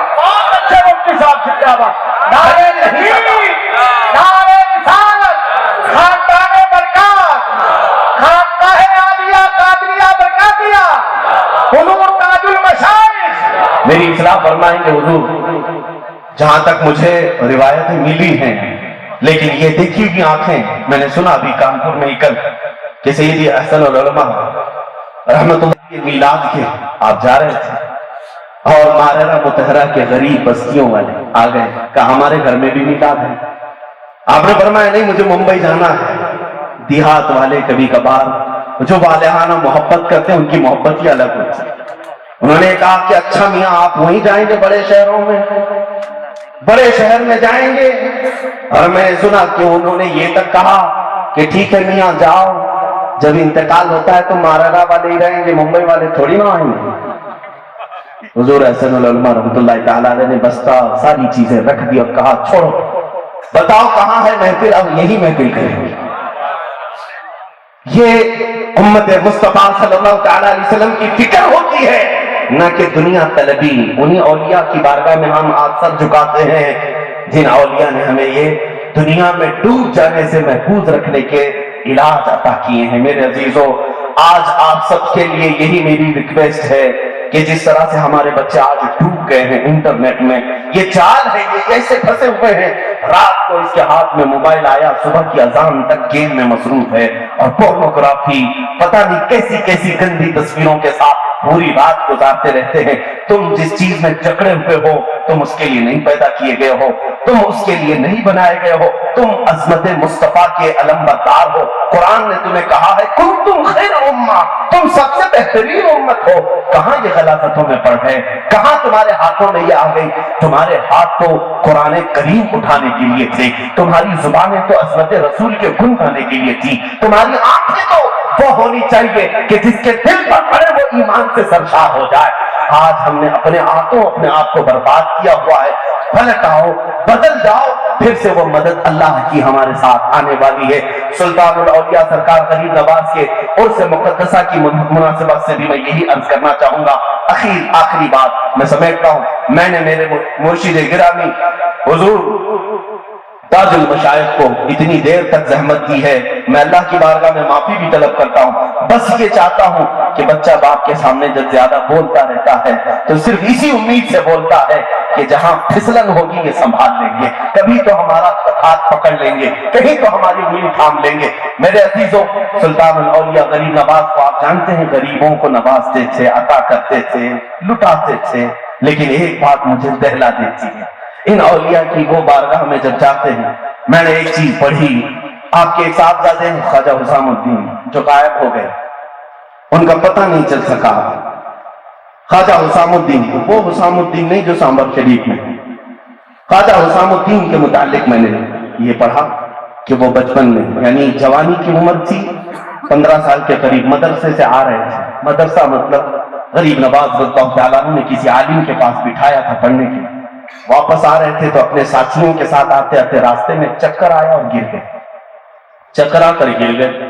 نعرے تحریر، نعرے رسالت، خاندان برکات، خانقاہ عالیہ قادریہ برکاتیہ، حضور تاج المشائخ۔ میری اصلاح فرمائیں گے حضور، جہاں تک مجھے روایتیں ملی ہیں، لیکن یہ دیکھی بھی آنکھیں، میں نے سنا ابھی کانپور میں کل کہ سیدی احسن العلماء رحمت اللہ کے میلاد کے آپ جا رہے تھے اور مارحرہ مطہرہ کے غریب بستیوں والے آ گئے، کہا ہمارے گھر میں بھی میلاد ہے۔ آپ نے فرمایا نہیں مجھے ممبئی جانا ہے۔ دیہات والے کبھی کبھار جو والہانہ محبت کرتے ہیں ان کی محبت ہی الگ ہوتی ہے۔ انہوں نے کہا کہ اچھا میاں آپ وہیں جائیں گے بڑے شہروں میں، بڑے شہر میں جائیں گے؟ اور میں نے سنا کہ انہوں نے یہ تک کہا کہ ٹھیک ہے میاں جاؤ، جب انتقال ہوتا ہے تو مارحرہ والے ہی رہیں گے، ممبئی والے تھوڑی نہ آئیں گے۔ حضور احسن العلماء رحمۃ اللہ تعالیٰ علیہ نے بستہ ساری چیزیں رکھ دی اور کہا چھوڑو، بتاؤ کہاں ہے محفل، اب یہی محفل کریں گے۔ یہ امت مصطفیٰ صلی اللہ تعالیٰ علیہ وسلم کی فکر ہوتی ہے، نہ کہ دنیا طلبی۔ انہی اولیاء کی بارگاہ میں ہم آج سر جھکاتے ہیں جن اولیاء نے ہمیں یہ دنیا میں ڈوب جانے سے محفوظ رکھنے کے علاج عطا کیے ہیں۔ میرے عزیزو، آج آپ سب کے لیے یہی میری ریکویسٹ ہے کہ جس طرح سے ہمارے بچے آج ڈوب گئے ہیں انٹرنیٹ میں، یہ جال ہے، یہ کیسے پھنسے ہوئے ہیں۔ رات کو اس کے ہاتھ میں موبائل آیا، صبح کی اذان تک گیم میں مصروف ہے اور پورنوگرافی، پتہ نہیں کیسی کیسی گندی تصویروں کے ساتھ پوری رات گزارتے رہتے ہیں۔ تم جس چیز میں جکڑے ہوئے ہو تم اس کے لیے نہیں پیدا کیے گئے ہو، تم اس کے لیے نہیں بنائے گئے ہو، تم عظمت مصطفیٰ کے علمبردار ہو۔ قرآن نے تمہیں کہا ہے کنتم خیر امہ، تم سب سے بہترین امت ہو۔ کہاں یہ غلاظتوں میں پڑ گئے؟ کہاں تمہارے ہاتھوں میں یہ آ گئی؟ تمہارے ہاتھ تو قرآن کریم اٹھانے کے لیے تھے، تمہاری زبانیں تو عظمت رسول کے گن گانے کے لیے تھی، تمہاری آنکھیں تو وہ ہونی چاہیے کہ جس کے دل پر پڑے وہ ایمان سے سرشار ہو جائے۔ آج ہم نے اپنے آنکھوں اپنے آپ کو برباد کیا ہوا ہے۔ پلٹ آؤ، بدل جاؤ، پھر سے وہ مدد اللہ کی ہمارے ساتھ آنے والی ہے۔ سلطان الاولیاء سرکار غریب نواز کے عرس مقدسہ کی مناسبت سے بھی میں یہی عرض کرنا چاہوں گا۔ آخری بات میں سمیٹتا ہوں، میں نے میرے مرشد گرامی حضور تاج المشائخ کو اتنی دیر تک زحمت دی ہے، میں اللہ کی بارگاہ میں معافی بھی طلب کرتا ہوں۔ بس یہ چاہتا ہوں کہ بچہ باپ کے سامنے جب زیادہ بولتا رہتا ہے تو صرف اسی امید سے بولتا ہے کہ جہاں پھسلن ہوگی یہ سنبھال لیں گے، کبھی تو ہمارا ہاتھ پکڑ لیں گے، کہیں تو ہماری انگلی تھام لیں گے۔ میرے عزیزوں، سلطان الاولیاء غریب نواز کو آپ جانتے ہیں، غریبوں کو نوازتے تھے، عطا کرتے تھے، لٹاتے تھے، لیکن ایک بات مجھے دہلا دیتی ہے، ان اولیاء کی وہ بارگاہ میں جب جاتے ہیں، میں نے ایک چیز پڑھی، آپ کے ایک صاحبزادے ہیں خواجہ حسام الدین جو غائب ہو گئے، ان کا پتہ نہیں چل سکا۔ خواجہ حسام الدین، وہ حسام الدین نہیں جو سامبر شریف میں، خواجہ حسام الدین کے متعلق میں نے یہ پڑھا کہ وہ بچپن میں یعنی جوانی کی عمر تھی، 15 سال کے قریب مدرسے سے آ رہے تھے۔ مدرسہ مطلب غریب نواز رضی اللہ تعالیٰ عنہ نے کسی عالم کے پاس بٹھایا تھا پڑھنے کے لیے، واپس آ رہے تھے تو اپنے ساتھیوں کے ساتھ آتے آتے راستے میں چکر آیا اور گر گئے، چکر آ کر گر گئے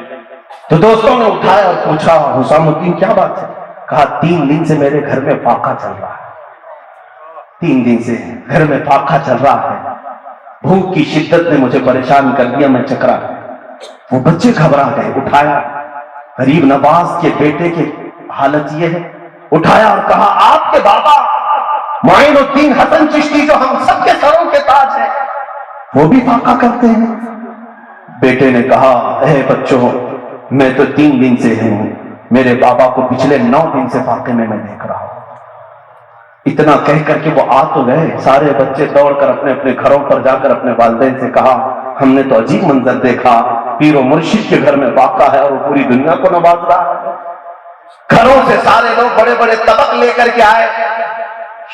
تو دوستوں نے اٹھایا اور پوچھا حسام الدین کیا بات ہے؟ کہا 3 دن سے میرے گھر میں فاقہ چل رہا ہے، 3 دن سے گھر میں فاقہ چل رہا ہے، بھوک کی شدت نے مجھے پریشان کر دیا، میں چکرا گیا۔ وہ بچے گھبرا گئے، اٹھایا، غریب نواز کے بیٹے کی حالت یہ ہے، اٹھایا اور کہا آپ کے بابا معین الدین حسن چشتی جو ہم سب کے سروں کے تاج ہیں وہ بھی فاقہ کرتے ہیں؟ بیٹے نے کہا اے بچوں، میں تو 3 دن سے ہوں، میرے بابا کو پچھلے 9 دن سے فاقے میں دیکھ رہا ہوں۔ اتنا کہہ کر کے وہ آ تو گئے، سارے بچے دوڑ کر اپنے اپنے گھروں پر جا کر اپنے والدین سے کہا ہم نے تو عجیب منظر دیکھا، پیر و مرشد کے گھر میں فاقہ ہے اور وہ پوری دنیا کو نواز رہا ہے۔ گھروں سے سارے لوگ بڑے بڑے طبق لے کر کے آئے۔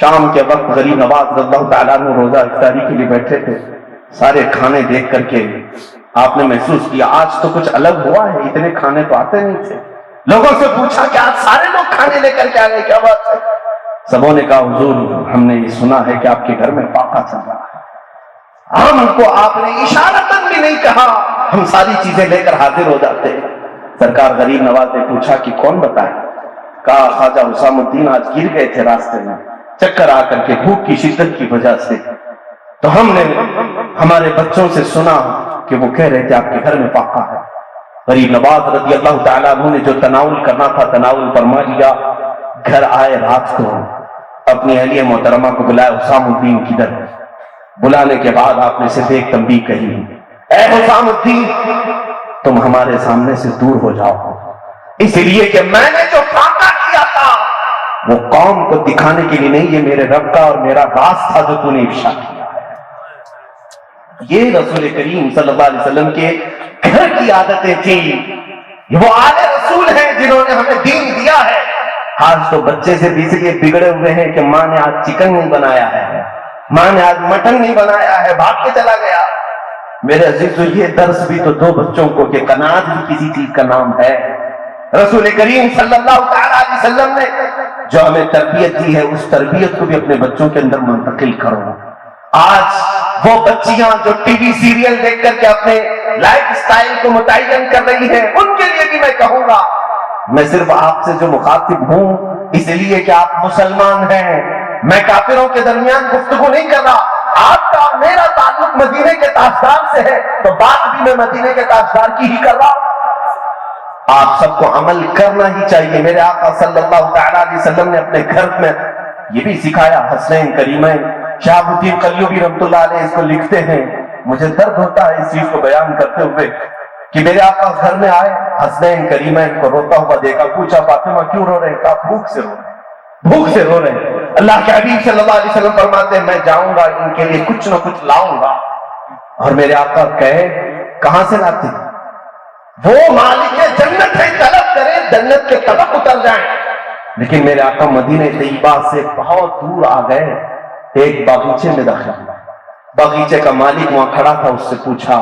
شام کے وقت غریب نواز رضی اللہ تعالیٰ عنہ روزہ افطاری کے لیے بیٹھے تھے، سارے کھانے دیکھ کر کے آپ نے محسوس کیا آج تو کچھ الگ ہوا ہے، اتنے کھانے تو آتے نہیں تھے۔ لوگوں سے پوچھا کہ آج سارے لوگ کھانے لے کر کے آ گئے، کیا بات ہے؟ سبوں نے کہا حضور ہم نے یہ سنا ہے کہ آپ کے گھر میں فاقہ چل رہا ہے۔ ہم کو آپ نے اشارتاً بھی نہیں کہا، ہم ساری چیزیں لے کر حاضر ہو جاتے ہیں۔ سرکار غریب نواز نے پوچھا کہ کون بتائے؟ کہا خواجہ حسام الدین آج گر گئے تھے راستے میں چکر آ کر کے بھوک کی شدت کی وجہ سے، تو ہم نے ہمارے بچوں سے سنا کہ وہ کہہ رہے تھے آپ کے گھر میں فاقہ ہے۔ غریب نواز رضی اللہ تعالیٰ عنہ نے جو تناول کرنا تھا تناول فرما لیا۔ گھر آئے رات کو، اپنی اہلیہ محترمہ کو بلایا، حسام الدین کدھر؟ بلانے کے بعد آپ نے صرف ایک تنبیہ کہی، اے حسام الدین تم ہمارے سامنے سے دور ہو جاؤ، اس لیے کہ میں نے جو فاقہ کیا تھا وہ قوم کو دکھانے کے لیے نہیں، یہ میرے رب کا اور میرا راز تھا جو تو نے افشا کیا ہے۔ یہ رسول کریم صلی اللہ علیہ وسلم کے گھر کی عادتیں تھیں، وہ آل رسول ہیں جنہوں نے ہمیں دین دیا ہے۔ آج تو بچے سے بھی اس لیے بگڑے ہوئے ہیں کہ ماں نے آج چکن نہیں بنایا ہے، ماں نے آج مٹن نہیں بنایا ہے، بھاگ کے چلا گیا۔ میرے عزیزو یہ درس بھی تو دو بچوں کو کہ قناعت بھی کسی چیز کا نام ہے۔ رسول کریم صلی اللہ تعالیٰ علیہ وسلم نے جو ہمیں تربیت دی ہے اس تربیت کو بھی اپنے بچوں کے اندر منتقل کرو۔ آج وہ بچیاں جو ٹی وی سیریل دیکھ کر کے اپنے لائف سٹائل کو متعین کر رہی ہیں، ان کے لیے بھی میں کہوں گا، میں صرف آپ سے جو مخاطب ہوں اس لیے کہ آپ مسلمان ہیں، میں کافروں کے درمیان گفتگو نہیں کر رہا۔ آپ کا میرا تعلق مدینے کے تاجدار سے ہے تو بات بھی میں مدینے کے تاجدار کی ہی کر رہا ہوں۔ آپ سب کو عمل کرنا ہی چاہیے۔ میرے آقا صلی اللہ تعالیٰ علیہ وسلم نے اپنے گھر میں یہ بھی سکھایا، حسنین کریمین۔ شہاب الدین قلیوبی رحمۃ اللہ علیہ اس کو لکھتے ہیں، مجھے درد ہوتا ہے اس چیز کو بیان کرتے ہوئے کہ میرے آقا گھر میں آئے، حسنین کریمین کو روتا ہوا دیکھا، پوچھا فاطمہ کیوں رو رہے ہیں؟ کہا بھوک سے رو رہے ہیں، بھوک سے رو رہے ہیں۔ اللہ کے حبیب صلی اللہ علیہ وسلم فرماتے ہیں میں جاؤں گا ان کے لیے کچھ نہ کچھ لاؤں گا۔ اور میرے آقا کہے کہاں سے لاتے؟ وہ مالک جنت ہے، طلب کرے جنت کے طبق اتر جائیں۔ لیکن میرے آقا مدینہ طیبہ سے بہت دور آ گئے، ایک باغیچے میں داخل ہوا۔ باغیچے کا مالک وہاں کھڑا تھا، اس سے پوچھا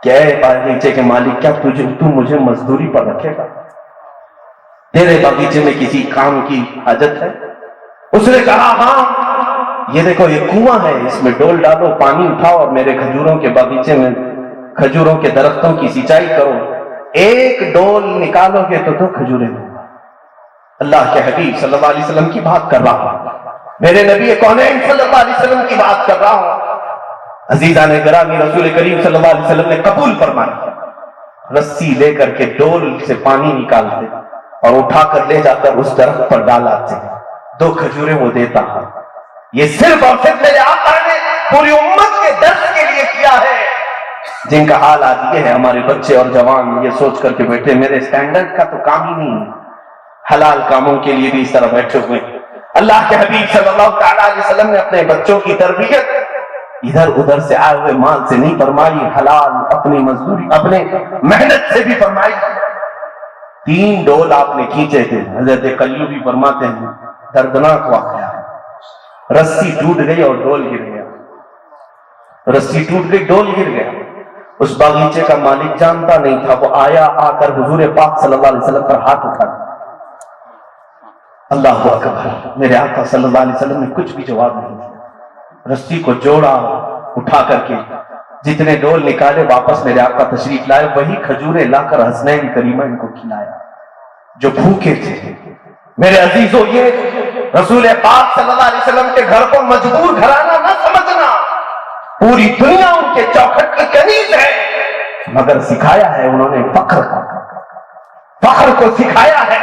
کہ اے باغیچے کے مالک کیا تو مجھے مزدوری پر رکھے گا؟ تیرے باغیچے میں کسی کام کی حاجت ہے؟ اس نے کہا ہاں، یہ دیکھو یہ کنواں ہے، اس میں ڈول ڈالو، پانی اٹھاؤ اور میرے کھجوروں کے باغیچے میں کھجوروں کے درختوں کی سینچائی کرو، ایک ڈول نکالو گے تو 2 کھجوریں دوں گا۔ اللہ کے حبیب صلی اللہ علیہ وسلم کی بات کر رہا ہوں، میرے نبی کونین صلی اللہ علیہ وسلم کی بات کر رہا ہوں۔ عزیزان گرامی، رسول کریم صلی اللہ علیہ وسلم نے قبول فرمایا، رسی لے کر کے ڈول سے پانی نکالتے اور اٹھا کر لے جا کر اس درخت پر ڈالاتے، 2 کھجوریں وہ دیتا ہے۔ یہ صرف اور صرف میرے آقا نے پوری امت کے درد کے لیے کیا ہے، جن کا حال آج یہ ہے، ہمارے بچے اور جوان یہ سوچ کر کے بیٹھے میرے اسٹینڈرڈ کا تو کام ہی نہیں ہے، حلال کاموں کے لیے بھی اس طرح بیٹھے ہوئے۔ اللہ کے حبیب صلی اللہ تعالیٰ علیہ وسلم نے اپنے بچوں کی تربیت ادھر ادھر سے آئے ہوئے مال سے نہیں فرمائی، حلال اپنی مزدوری اپنے محنت سے بھی فرمائی۔ 3 ڈول آپ نے کھینچے تھے، حضرت قلیوبی فرماتے ہیں دردناک واقعہ ہے، رسی ٹوٹ گئی اور ڈول گر گیا، رسی ٹوٹ گئی ڈول گر گیا۔ اس باغیچے کا مالک جانتا نہیں تھا، وہ آیا، آ کر حضور پاک صلی اللہ علیہ وسلم پر ہاتھ اٹھا دیا۔ اللہ اکبر، میرے آقا صلی اللہ علیہ وسلم نے کچھ بھی جواب نہیں دیا، رسی کو جوڑا اٹھا کر کے، جتنے ڈول نکالے واپس میرے آقا تشریف لائے، وہی کھجوریں لا کر حسنین کریمہ ان کو کھلایا جو بھوکے تھے۔ میرے عزیزو، یہ رسول پاک صلی اللہ علیہ وسلم کے گھر کو مجبور گھرانہ نہ سمجھنا، پوری دنیا ان کے چوکھٹ کی کنیز ہے، مگر سکھایا ہے انہوں نے فخر کو سکھایا ہے۔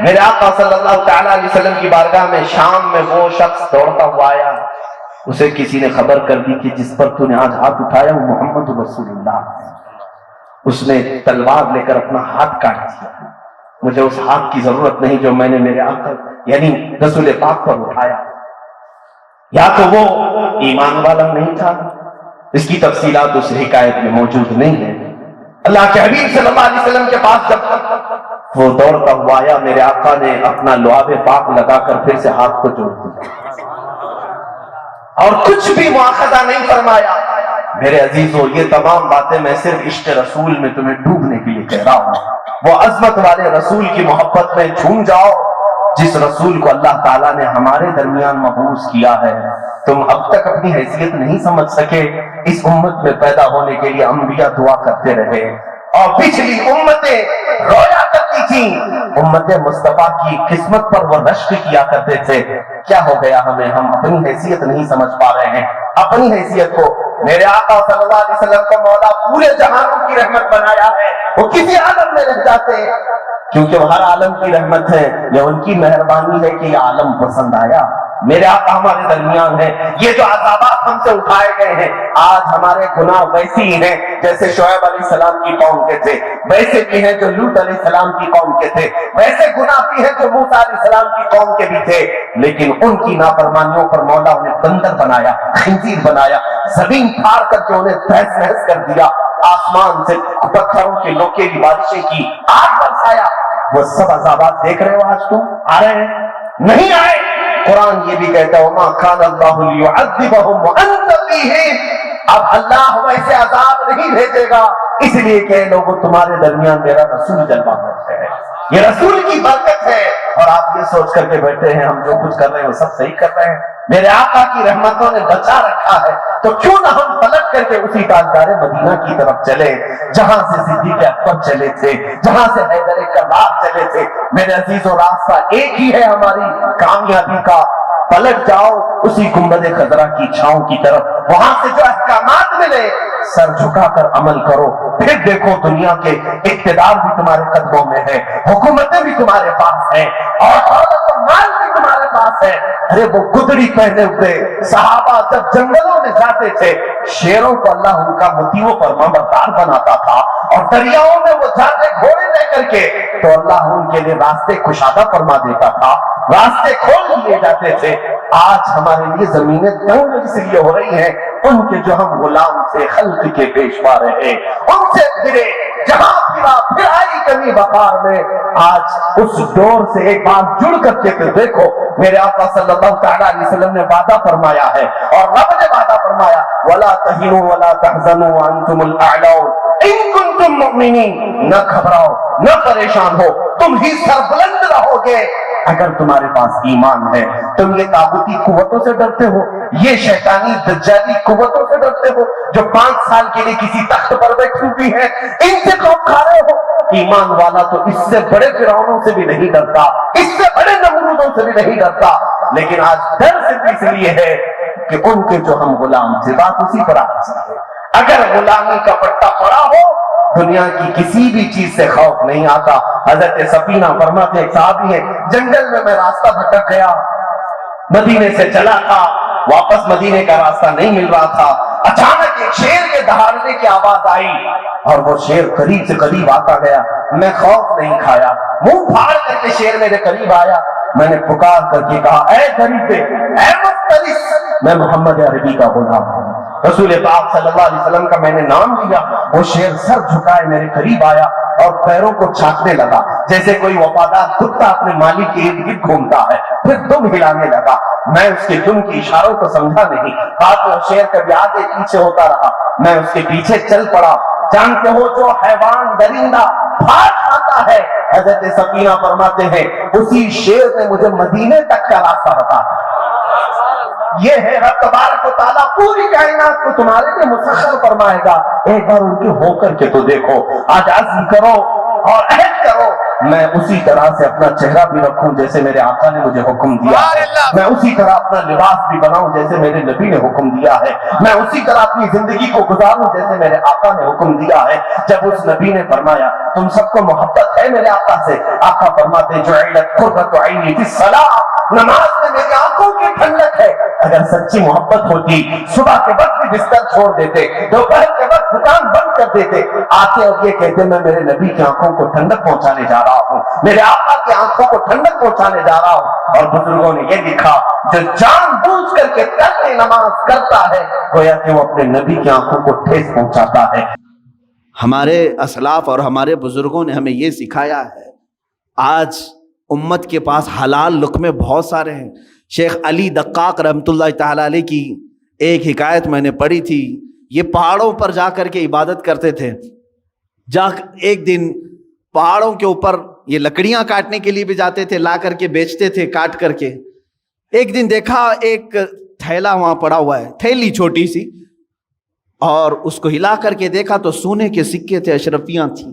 میرے آقا صلی اللہ تعالیٰ علیہ وسلم کی بارگاہ میں شام میں وہ شخص دوڑتا ہوا آیا، اسے کسی نے خبر کر دی کہ جس پر تو نے آج ہاتھ اٹھایا وہ محمد رسول اللہ ہے۔ اس نے تلوار لے کر اپنا ہاتھ کاٹ دیا، مجھے اس ہاتھ کی ضرورت نہیں جو میں نے میرے آقا یعنی رسول پاک پر اٹھایا۔ یا تو وہ ایمان والا نہیں تھا، اس کی تفصیلات اس حکایت میں موجود نہیں ہے۔ اللہ کے حبیب صلی اللہ علیہ وسلم کے پاس جب وہ دوڑتا ہوا آیا، میرے آقا نے اپنا لعاب پاک لگا کر پھر سے ہاتھ کو جوڑ دیا اور کچھ بھی مواخذہ نہیں فرمایا۔ میرے عزیزو، یہ تمام باتیں میں صرف عشق رسول میں تمہیں ڈوبنے کے لیے کہہ رہا ہوں۔ وہ عظمت والے رسول کی محبت میں جھوم جاؤ جس رسول کو اللہ تعالیٰ نے ہمارے درمیان مبعوث کیا ہے۔ تم اب تک اپنی حیثیت نہیں سمجھ سکے، اس امت میں پیدا ہونے کے لیے انبیاء دعا کرتے رہے اور پچھلی امتیں رویا کرتی تھیں، امت مصطفیٰ کی قسمت پر وہ رشک کیا کرتے تھے۔ کیا ہو گیا ہمیں؟ ہم اپنی حیثیت نہیں سمجھ پا رہے ہیں، اپنی حیثیت کو۔ میرے آقا صلی اللہ علیہ وسلم کو مولا پورے جہانوں کی رحمت بنایا ہے، وہ کسی عالم میں رہ جاتے ہیں کیونکہ وہ ہر عالم کی رحمت ہے، یہ ان کی مہربانی ہے کہ یہ عالم پسند آیا۔ میرے آقا ہمارے درمیان ہے، یہ جو عذابات ہم سے اٹھائے گئے ہیں، آج ہمارے گناہ ویسے ہی ہیں جیسے شعیب علیہ السلام کی قوم کے تھے، ویسے بھی ہیں جو لوط علیہ السلام کی قوم کے تھے، ویسے گناہ بھی ہیں جو موسیٰ علیہ السلام کی قوم کے بھی تھے، لیکن ان کی نافرمانیوں پر مولا انہیں بندر بنایا، خنزیر بنایا، زمین پھاڑ کر کے انہیں تہس نہس کر دیا، آسمان سے پتھروں کے نوکیلی بارشیں کی، آگ برسایا۔ وہ سب عذابات دیکھ رہے ہو، آج تم آ رہے ہیں؟ نہیں آئے۔ قرآن یہ بھی کہتا ہے وَمَا كَانَ اللَّهُ لِيُعَذِّبَهُمْ وَأَنْتَ فِيهِمْ، اب اللہ ویسے عذاب نہیں بھیجے گا اس لیے کہ لوگوں تمہارے درمیان میرا رسول جلوہ ہے، یہ رسول کی برکت ہے، اور آپ یہ سوچ کر کے بیٹھے ہیں ہم جو کچھ کر رہے ہیں وہ سب صحیح کر رہے ہیں۔ میرے آقا کی رحمتوں نے بچا رکھا ہے، تو کیوں نہ ہم پلٹ کر کے اسی تاجدار مدینہ کی طرف چلے جہاں سے صدیق اکبر چلے تھے، جہاں سے حیدر کرار چلے تھے۔ میرے عزیزو، راستہ ایک ہی ہے ہماری کامیابی کا، پلٹ جاؤ اسی گنبد خضرا کی چھاؤں کی طرف، وہاں سے جو احکامات ملے سر جھکا کر عمل کرو، پھر دیکھو دنیا کے اقتدار بھی تمہارے قدموں میں ہے، حکومتیں بھی تمہارے پاس ہیں، اور دولت و مال بھی تمہارے پاس ہے۔ ارے وہ گدڑی پہنے ہوئے صحابہ جب جنگلوں میں جاتے تھے، شیروں کو اللہ ان کا مطیع فرما بردار بناتا تھا، اور دریاؤں میں وہ جاتے گھوڑے لے کر کے تو اللہ ان کے لیے راستے کشادہ فرما دیتا تھا، راستے کھول دیے جاتے تھے۔ آج ہمارے لیے زمینیں تنگ اس لیے ہو رہی ہیں، ان کے جو ہم غلام تھے، خلق کے پیشوا رہے، ان سے پھرے، جہاں پھرا پھر آئی کمی وقار میں۔ آج اس دور سے ایک بات جڑ کر کے دیکھو، میرے آقا صلی اللہ تعالیٰ علیہ وسلم نے وعدہ فرمایا ہے، اور رب نے وعدہ فرمایا وَلَا تَهِنُوا وَلَا تَحْزَنُوا وَأَنْتُمُ الْأَعْلَوْنَ إِن كُنتُم مُؤْمِنِينَ، نہ گھبراؤ، نہ پریشان ہو، تم ہی سربلند رہو گے اگر تمہارے پاس ایمان ہے۔ تم یہ طاغوتی قوتوں سے ڈرتے ہو، یہ شیطانی دجالی قوتوں سے ڈرتے ہو جو 5 سال کے لیے کسی تخت پر بیٹھی ہوئی ہے، ان سے خوف کھا رہے ہو۔ ایمان والا تو اس سے بڑے فرعونوں سے بھی نہیں ڈرتا، اس سے بڑے نمرودوں سے بھی نہیں ڈرتا، لیکن آج ڈر صرف اس لیے ہے کہ ان کے جو ہم غلام تھے، بات اسی پر آ سکتے۔ اگر غلامی کا پٹا پڑا ہو دنیا کی کسی بھی چیز سے خوف نہیں آتا۔ حضرت سفینہ فرماتے ایک صحابی ہے، جنگل میں راستہ بھٹک گیا، مدینے سے چلا تھا، واپس مدینے کا راستہ نہیں مل رہا تھا، اچانک ایک شیر کے دہاڑنے کی آواز آئی اور وہ شیر قریب سے قریب آتا گیا۔ میں خوف نہیں کھایا، منہ پھاڑ کر کے شیر میرے قریب آیا، میں نے پکار کر کے کہا اے غریبے، اے مفترس، میں محمد عربی کا غلام ہوں۔ رسول پاک صلی اللہ علیہ وسلم کا میں نے نام لیا، وہ شیر سر جھکائے میرے قریب آیا اور پیروں کو چاٹنے لگا جیسے کوئی وفادار کتا اپنے مالک کے ارد گرد گھومتا ہے، پھر دم ہلانے لگا۔ میں اس کے دم کی اشاروں کو سمجھا نہیں، بعد میں شیر کبھی آگے پیچھے ہوتا رہا، میں اس کے پیچھے چل پڑا۔ جانتے ہو جو حیوان درندہ پھاڑ کھاتا ہے، حضرت سفینہ فرماتے ہیں اسی شیر نے مجھے مدینے تک کا راستہ بتایا۔ یہ ہے رب تبارک و تعالیٰ پوری کائنات کو تمہارے لیے مسخر فرمائے گا، ایک بار ان کے ہو کر کے تو دیکھو۔ آج عزم کرو اور عہد کرو، میں اسی طرح سے اپنا چہرہ بھی رکھوں جیسے میرے آقا نے مجھے حکم دیا ہے، میں اسی طرح اپنا لباس بھی بناؤں جیسے میرے نبی نے حکم دیا ہے، میں اسی طرح اپنی زندگی کو گزاروں جیسے میرے آقا نے حکم دیا ہے۔ جب اس نبی نے فرمایا تم سب کو محبت ہے میرے آقا سے، آقا فرماتے جعلت قرۃ عینی فی الصلاۃ، نماز میں میری آنکھوں کی ٹھنڈک ہے۔ اگر سچی محبت ہوتی صبح کے وقت بھی بستر چھوڑ دیتے، دوپہر کے وقت دکان بند کر دیتے، آتے اور یہ کہتے میں میرے نبی کی آنکھوں کو ٹھنڈک پہنچانے جا رہا ہوں، میرے آقا کی آنکھوں کو ٹھنڈک پہنچانے جا رہا ہوں۔ اور بزرگوں نے یہ لکھا جو جان بوجھ کر کے ترک نماز کرتا ہے گویا کہ وہ اپنے نبی کی آنکھوں کو ٹھیس پہنچاتا ہے۔ ہمارے اسلاف اور ہمارے بزرگوں نے ہمیں یہ سکھایا ہے۔ آج امت کے پاس حلال لقمے بہت سارے ہیں۔ شیخ علی دقاق رحمۃ اللہ تعالیٰ علیہ کی ایک حکایت میں نے پڑھی تھی، یہ پہاڑوں پر جا کر کے عبادت کرتے تھے۔ ایک دن پہاڑوں کے اوپر یہ لکڑیاں کاٹنے کے لیے بھی جاتے تھے، لا کر کے بیچتے تھے کاٹ کر کے۔ ایک دن دیکھا ایک تھیلا وہاں پڑا ہوا ہے، تھیلی چھوٹی سی، اور اس کو ہلا کر کے دیکھا تو سونے کے سکے تھے، اشرفیاں تھیں۔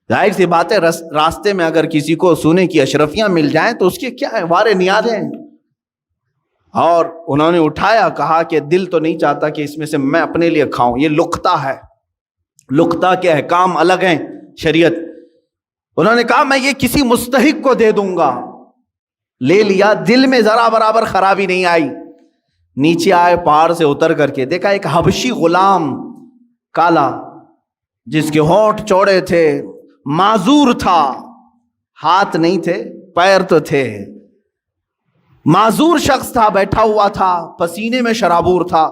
ظاہر سی بات ہے راستے میں اگر کسی کو سونے کی اشرفیاں مل جائیں تو اس کے کیا ہے، وارے نیازیں ہیں۔ اور انہوں نے اٹھایا، کہا کہ دل تو نہیں چاہتا کہ اس میں سے میں اپنے لیے کھاؤں، یہ لقطہ ہے، لقطہ کے احکام الگ ہیں شریعت۔ انہوں نے کہا میں یہ کسی مستحق کو دے دوں گا، لے لیا، دل میں ذرا برابر خرابی نہیں آئی۔ نیچے آئے پہاڑ سے اتر کر کے دیکھا ایک حبشی غلام کالا، جس کے ہونٹ چوڑے تھے، معذور تھا، ہاتھ نہیں تھے پیر تو تھے، معذور شخص تھا، بیٹھا ہوا تھا، پسینے میں شرابور تھا۔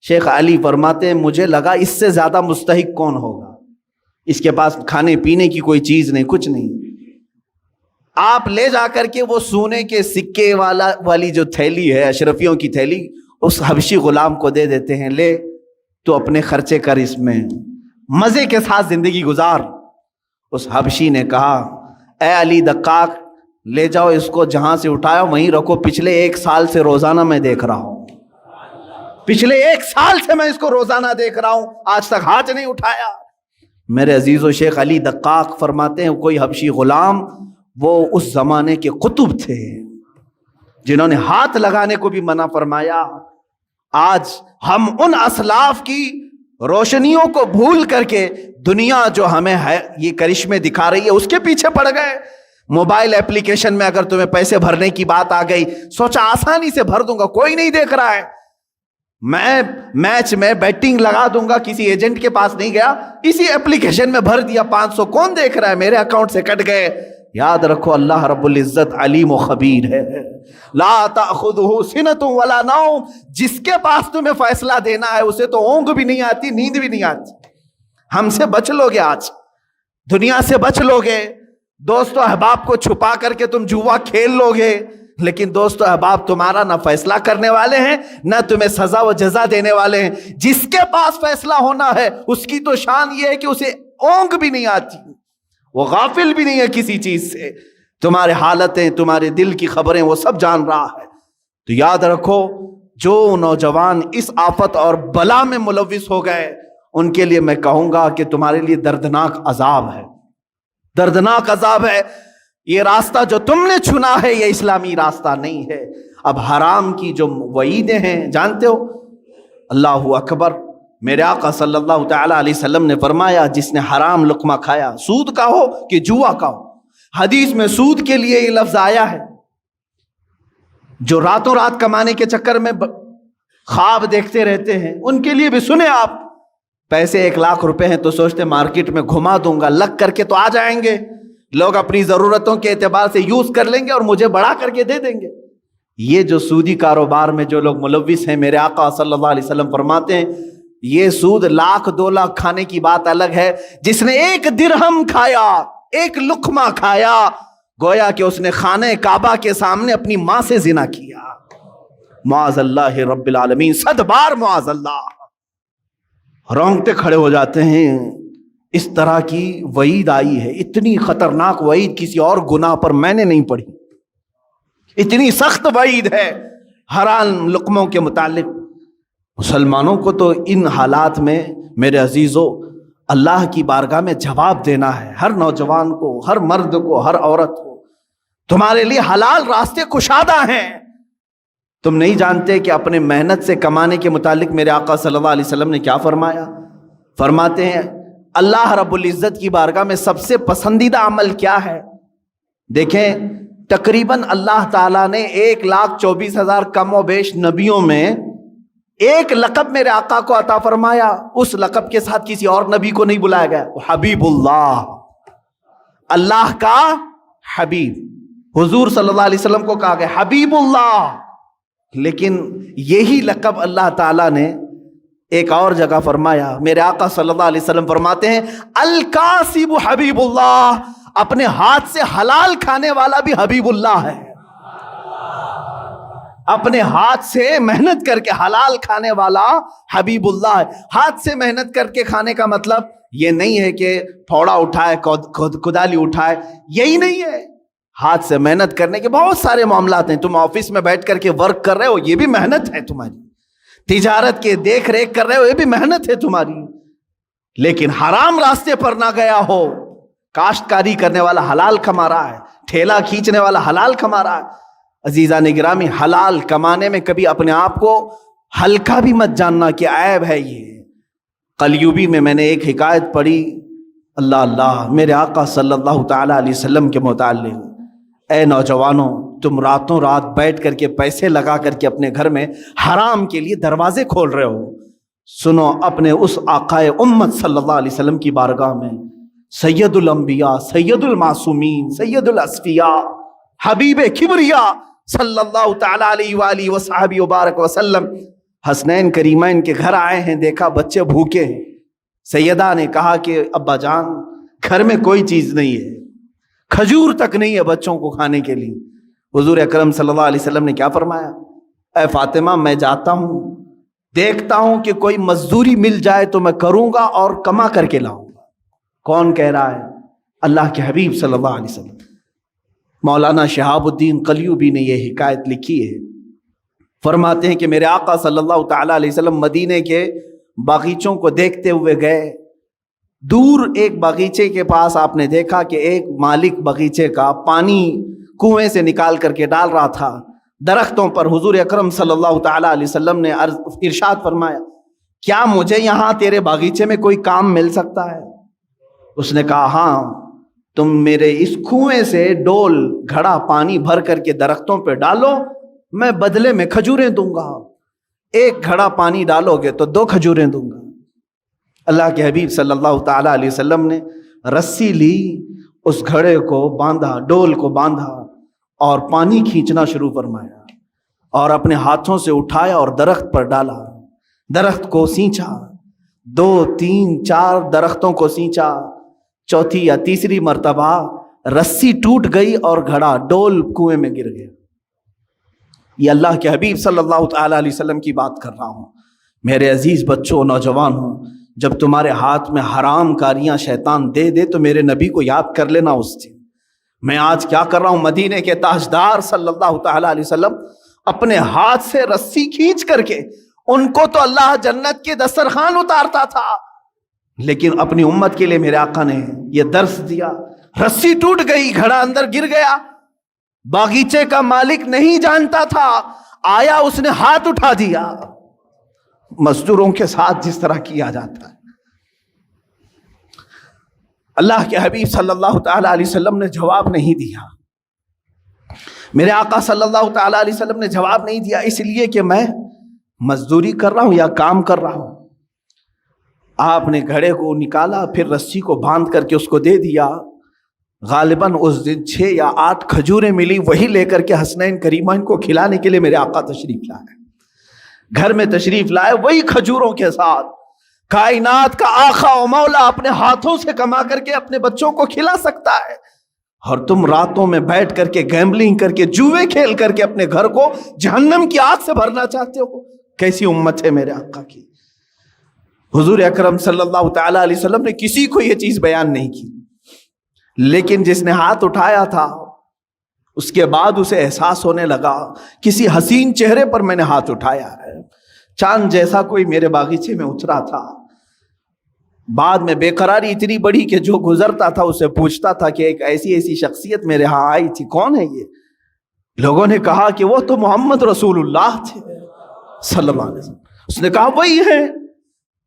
شیخ علی فرماتے ہیں مجھے لگا اس سے زیادہ مستحق کون ہوگا، اس کے پاس کھانے پینے کی کوئی چیز نہیں، کچھ نہیں۔ آپ لے جا کر کے وہ سونے کے سکے والی جو تھیلی ہے، اشرفیوں کی تھیلی، اس حبشی غلام کو دے دیتے ہیں، لے تو اپنے خرچے کر، اس میں مزے کے ساتھ زندگی گزار۔ اس حبشی نے کہا اے علی دقاق لے جاؤ اس کو، جہاں سے اٹھایا وہیں رکھو، پچھلے 1 سال سے روزانہ میں دیکھ رہا ہوں، پچھلے 1 سال سے میں اس کو روزانہ دیکھ رہا ہوں، آج تک ہاتھ نہیں اٹھایا۔ میرے عزیز و شیخ علی دقاق فرماتے ہیں کوئی حبشی غلام، وہ اس زمانے کے قطب تھے جنہوں نے ہاتھ لگانے کو بھی منع فرمایا۔ آج ہم ان اسلاف کی روشنیوں کو بھول کر کے دنیا جو ہمیں ہے یہ کرشمے دکھا رہی ہے اس کے پیچھے پڑ گئے۔ موبائل ایپلیکیشن میں اگر تمہیں پیسے بھرنے کی بات آ گئی، سوچا آسانی سے بھر دوں گا، کوئی نہیں دیکھ رہا ہے، میں میچ میں بیٹنگ لگا دوں گا، کسی ایجنٹ کے پاس نہیں گیا، اسی ایپلیکیشن میں بھر دیا 500، کون دیکھ رہا ہے، میرے اکاؤنٹ سے کٹ گئے۔ یاد رکھو اللہ رب العزت علیم و خبیر ہے، لا تأخذہ سنۃ ولا نوم، جس کے پاس تمہیں فیصلہ دینا ہے اسے تو اونگ بھی نہیں آتی، نیند بھی نہیں آتی۔ ہم سے بچ لو گے، آج دنیا سے بچ لو گے، دوست و احباب کو چھپا کر کے تم جوا کھیل لو گے، لیکن دوست و احباب تمہارا نہ فیصلہ کرنے والے ہیں نہ تمہیں سزا و جزا دینے والے ہیں۔ جس کے پاس فیصلہ ہونا ہے اس کی تو شان یہ ہے کہ اسے اونگ بھی نہیں آتی، وہ غافل بھی نہیں ہے کسی چیز سے، تمہارے حالتیں، تمہارے دل کی خبریں وہ سب جان رہا ہے۔ تو یاد رکھو جو نوجوان اس آفت اور بلا میں ملوث ہو گئے ان کے لیے میں کہوں گا کہ تمہارے لیے دردناک عذاب ہے، دردناک عذاب ہے۔ یہ راستہ جو تم نے چنا ہے یہ اسلامی راستہ نہیں ہے۔ اب حرام کی جو وعیدیں ہیں جانتے ہو؟ اللہ اکبر، میرے آقا صلی اللہ تعالی علیہ وسلم نے فرمایا جس نے حرام لقمہ کھایا، سود کا ہو کہ جوا کا ہو، حدیث میں سود کے لیے یہ لفظ آیا ہے، جو راتوں رات کمانے کے چکر میں خواب دیکھتے رہتے ہیں ان کے لیے بھی سنیں آپ، پیسے 1 لاکھ روپے ہیں تو سوچتے مارکیٹ میں گھما دوں گا، لگ کر کے تو آ جائیں گے، لوگ اپنی ضرورتوں کے اعتبار سے یوز کر لیں گے اور مجھے بڑھا کر کے دے دیں گے۔ یہ جو سودی کاروبار میں جو لوگ ملوث ہیں، میرے آقا صلی اللہ علیہ وسلم فرماتے ہیں یہ سود 1 لاکھ 2 لاکھ کھانے کی بات الگ ہے، جس نے 1 درہم کھایا، 1 لقمہ کھایا، گویا کہ اس نے خانہ کعبہ کے سامنے اپنی ماں سے زنا کیا۔ معاذ اللہ رب العالمین، 100 بار معاذ اللہ۔ رونگٹے کھڑے ہو جاتے ہیں، اس طرح کی وعید آئی ہے، اتنی خطرناک وعید کسی اور گناہ پر میں نے نہیں پڑھی، اتنی سخت وعید ہے حرام لقموں کے متعلق۔ مسلمانوں کو تو ان حالات میں میرے عزیزو اللہ کی بارگاہ میں جواب دینا ہے، ہر نوجوان کو، ہر مرد کو، ہر عورت کو، تمہارے لیے حلال راستے کشادہ ہیں۔ تم نہیں جانتے کہ اپنے محنت سے کمانے کے متعلق میرے آقا صلی اللہ علیہ وسلم نے کیا فرمایا؟ فرماتے ہیں اللہ رب العزت کی بارگاہ میں سب سے پسندیدہ عمل کیا ہے؟ دیکھیں تقریباً اللہ تعالیٰ نے 1,24,000 کم و بیش نبیوں میں ایک لقب میرے آقا کو عطا فرمایا، اس لقب کے ساتھ کسی اور نبی کو نہیں بلایا گیا، حبیب اللہ، اللہ کا حبیب۔ حضور صلی اللہ علیہ وسلم کو کہا گیا حبیب اللہ، لیکن یہی لقب اللہ تعالیٰ نے ایک اور جگہ فرمایا، میرے آقا صلی اللہ علیہ وسلم فرماتے ہیں الکاسب حبیب اللہ، اپنے ہاتھ سے حلال کھانے والا بھی حبیب اللہ ہے۔ اپنے ہاتھ سے محنت کر کے حلال کھانے والا حبیب اللہ ہے۔ ہاتھ سے محنت کر کے کھانے کا مطلب یہ نہیں ہے کہ پھوڑا اٹھائے، کدالی اٹھائے، یہی نہیں ہے۔ ہاتھ سے محنت کرنے کے بہت سارے معاملات ہیں، تم آفس میں بیٹھ کر کے ورک کر رہے ہو، یہ بھی محنت ہے تمہاری، تجارت کے دیکھ ریکھ کر رہے ہو، یہ بھی محنت ہے تمہاری، لیکن حرام راستے پر نہ گیا ہو۔ کاشتکاری کرنے والا حلال کما رہا ہے، ٹھیلا کھینچنے والا حلال کما رہا ہے۔ عزیزان گرامی، حلال کمانے میں کبھی اپنے آپ کو ہلکا بھی مت جاننا کہ عیب ہے یہ۔ قلیوبی میں نے ایک حکایت پڑھی، اللہ اللہ، میرے آقا صلی اللہ تعالی علیہ وسلم کے متعلق، اے نوجوانوں، تم راتوں رات بیٹھ کر کے پیسے لگا کر کے اپنے گھر میں حرام کے لیے دروازے کھول رہے ہو، سنو اپنے اس آقائے امت صلی اللہ علیہ وسلم کی بارگاہ میں، سید الانبیاء، سید المعصومین، سید الاصفیاء، حبیب کبریا صلی اللہ تعالی علیہ وآلہ وصحبہ وبارک وسلم حسنین کریمین کے گھر آئے ہیں، دیکھا بچے بھوکے ہیں۔ سیدہ نے کہا کہ ابا جان گھر میں کوئی چیز نہیں ہے، کھجور تک نہیں ہے بچوں کو کھانے کے لیے۔ حضور اکرم صلی اللہ علیہ وسلم نے کیا فرمایا؟ اے فاطمہ، میں جاتا ہوں، دیکھتا ہوں کہ کوئی مزدوری مل جائے تو میں کروں گا اور کما کر کے لاؤں گا۔ کون کہہ رہا ہے؟ اللہ کے حبیب صلی اللہ علیہ وسلم۔ مولانا شہاب الدین قلیوبی نے یہ حکایت لکھی ہے، فرماتے ہیں کہ میرے آقا صلی اللہ تعالی علیہ وسلم مدینے کے باغیچوں کو دیکھتے ہوئے گئے، دور ایک باغیچے کے پاس آپ نے دیکھا کہ ایک مالک باغیچے کا پانی کنویں سے نکال کر کے ڈال رہا تھا درختوں پر۔ حضور اکرم صلی اللہ تعالی علیہ وسلم نے ارشاد فرمایا، کیا مجھے یہاں تیرے باغیچے میں کوئی کام مل سکتا ہے؟ اس نے کہا ہاں، تم میرے اس کنویں سے ڈول گھڑا پانی بھر کر کے درختوں پہ ڈالو، میں بدلے میں کھجوریں دوں گا، 1 گھڑا پانی ڈالو گے تو 2 کھجوریں دوں گا۔ اللہ کے حبیب صلی اللہ تعالی علیہ وسلم نے رسی لی، اس گھڑے کو باندھا، ڈول کو باندھا اور پانی کھینچنا شروع فرمایا اور اپنے ہاتھوں سے اٹھایا اور درخت پر ڈالا، درخت کو سینچا، 2 3 4 درختوں کو سینچا، چوتھی یا تیسری مرتبہ رسی ٹوٹ گئی اور گھڑا ڈول کنویں میں گر گیا۔ یہ اللہ کے حبیب صلی اللہ تعالی علیہ وسلم کی بات کر رہا ہوں۔ میرے عزیز بچوں، نوجوانوں، جب تمہارے ہاتھ میں حرام کاریاں شیطان دے دے تو میرے نبی کو یاد کر لینا اس دن۔ میں آج کیا کر رہا ہوں؟ مدینے کے تاجدار صلی اللہ تعالی علیہ وسلم اپنے ہاتھ سے رسی کھینچ کر کے، ان کو تو اللہ جنت کے دسترخوان اتارتا تھا، لیکن اپنی امت کے لیے میرے آقا نے یہ درس دیا، رسی ٹوٹ گئی، گھڑا اندر گر گیا، باغیچے کا مالک نہیں جانتا تھا، آیا اس نے ہاتھ اٹھا دیا، مزدوروں کے ساتھ جس طرح کیا جاتا ہے۔ اللہ کے حبیب صلی اللہ تعالی علیہ وسلم نے جواب نہیں دیا، میرے آقا صلی اللہ تعالی علیہ وسلم نے جواب نہیں دیا، اس لیے کہ میں مزدوری کر رہا ہوں یا کام کر رہا ہوں۔ آپ نے گھڑے کو نکالا، پھر رسی کو باندھ کر کے اس کو دے دیا۔ غالباً اس دن 6 یا 8 کھجوریں ملی، وہی لے کر کے حسنین کریمین کو کھلانے کے لیے میرے آقا تشریف لائے، گھر میں تشریف لائے وہی کھجوروں کے ساتھ۔ کائنات کا آقا و مولا اپنے ہاتھوں سے کما کر کے اپنے بچوں کو کھلا سکتا ہے، اور تم راتوں میں بیٹھ کر کے گیمبلنگ کر کے جوئے کھیل کر کے اپنے گھر کو جہنم کی آگ سے بھرنا چاہتے ہو؟ کیسی امت ہے میرے آقا کی۔ حضور اکرم صلی اللہ تعالی علیہ وسلم نے کسی کو یہ چیز بیان نہیں کی، لیکن جس نے ہاتھ اٹھایا تھا اس کے بعد اسے احساس ہونے لگا کسی حسین چہرے پر میں نے ہاتھ اٹھایا ہے، چاند جیسا کوئی میرے باغیچے میں اترا تھا۔ بعد میں بے قراری اتنی بڑی کہ جو گزرتا تھا اسے پوچھتا تھا کہ ایک ایسی شخصیت میرے ہاں آئی تھی، کون ہے یہ؟ لوگوں نے کہا کہ وہ تو محمد رسول اللہ تھے صلی اللہ علیہ وسلم۔ اس نے کہا وہی ہے؟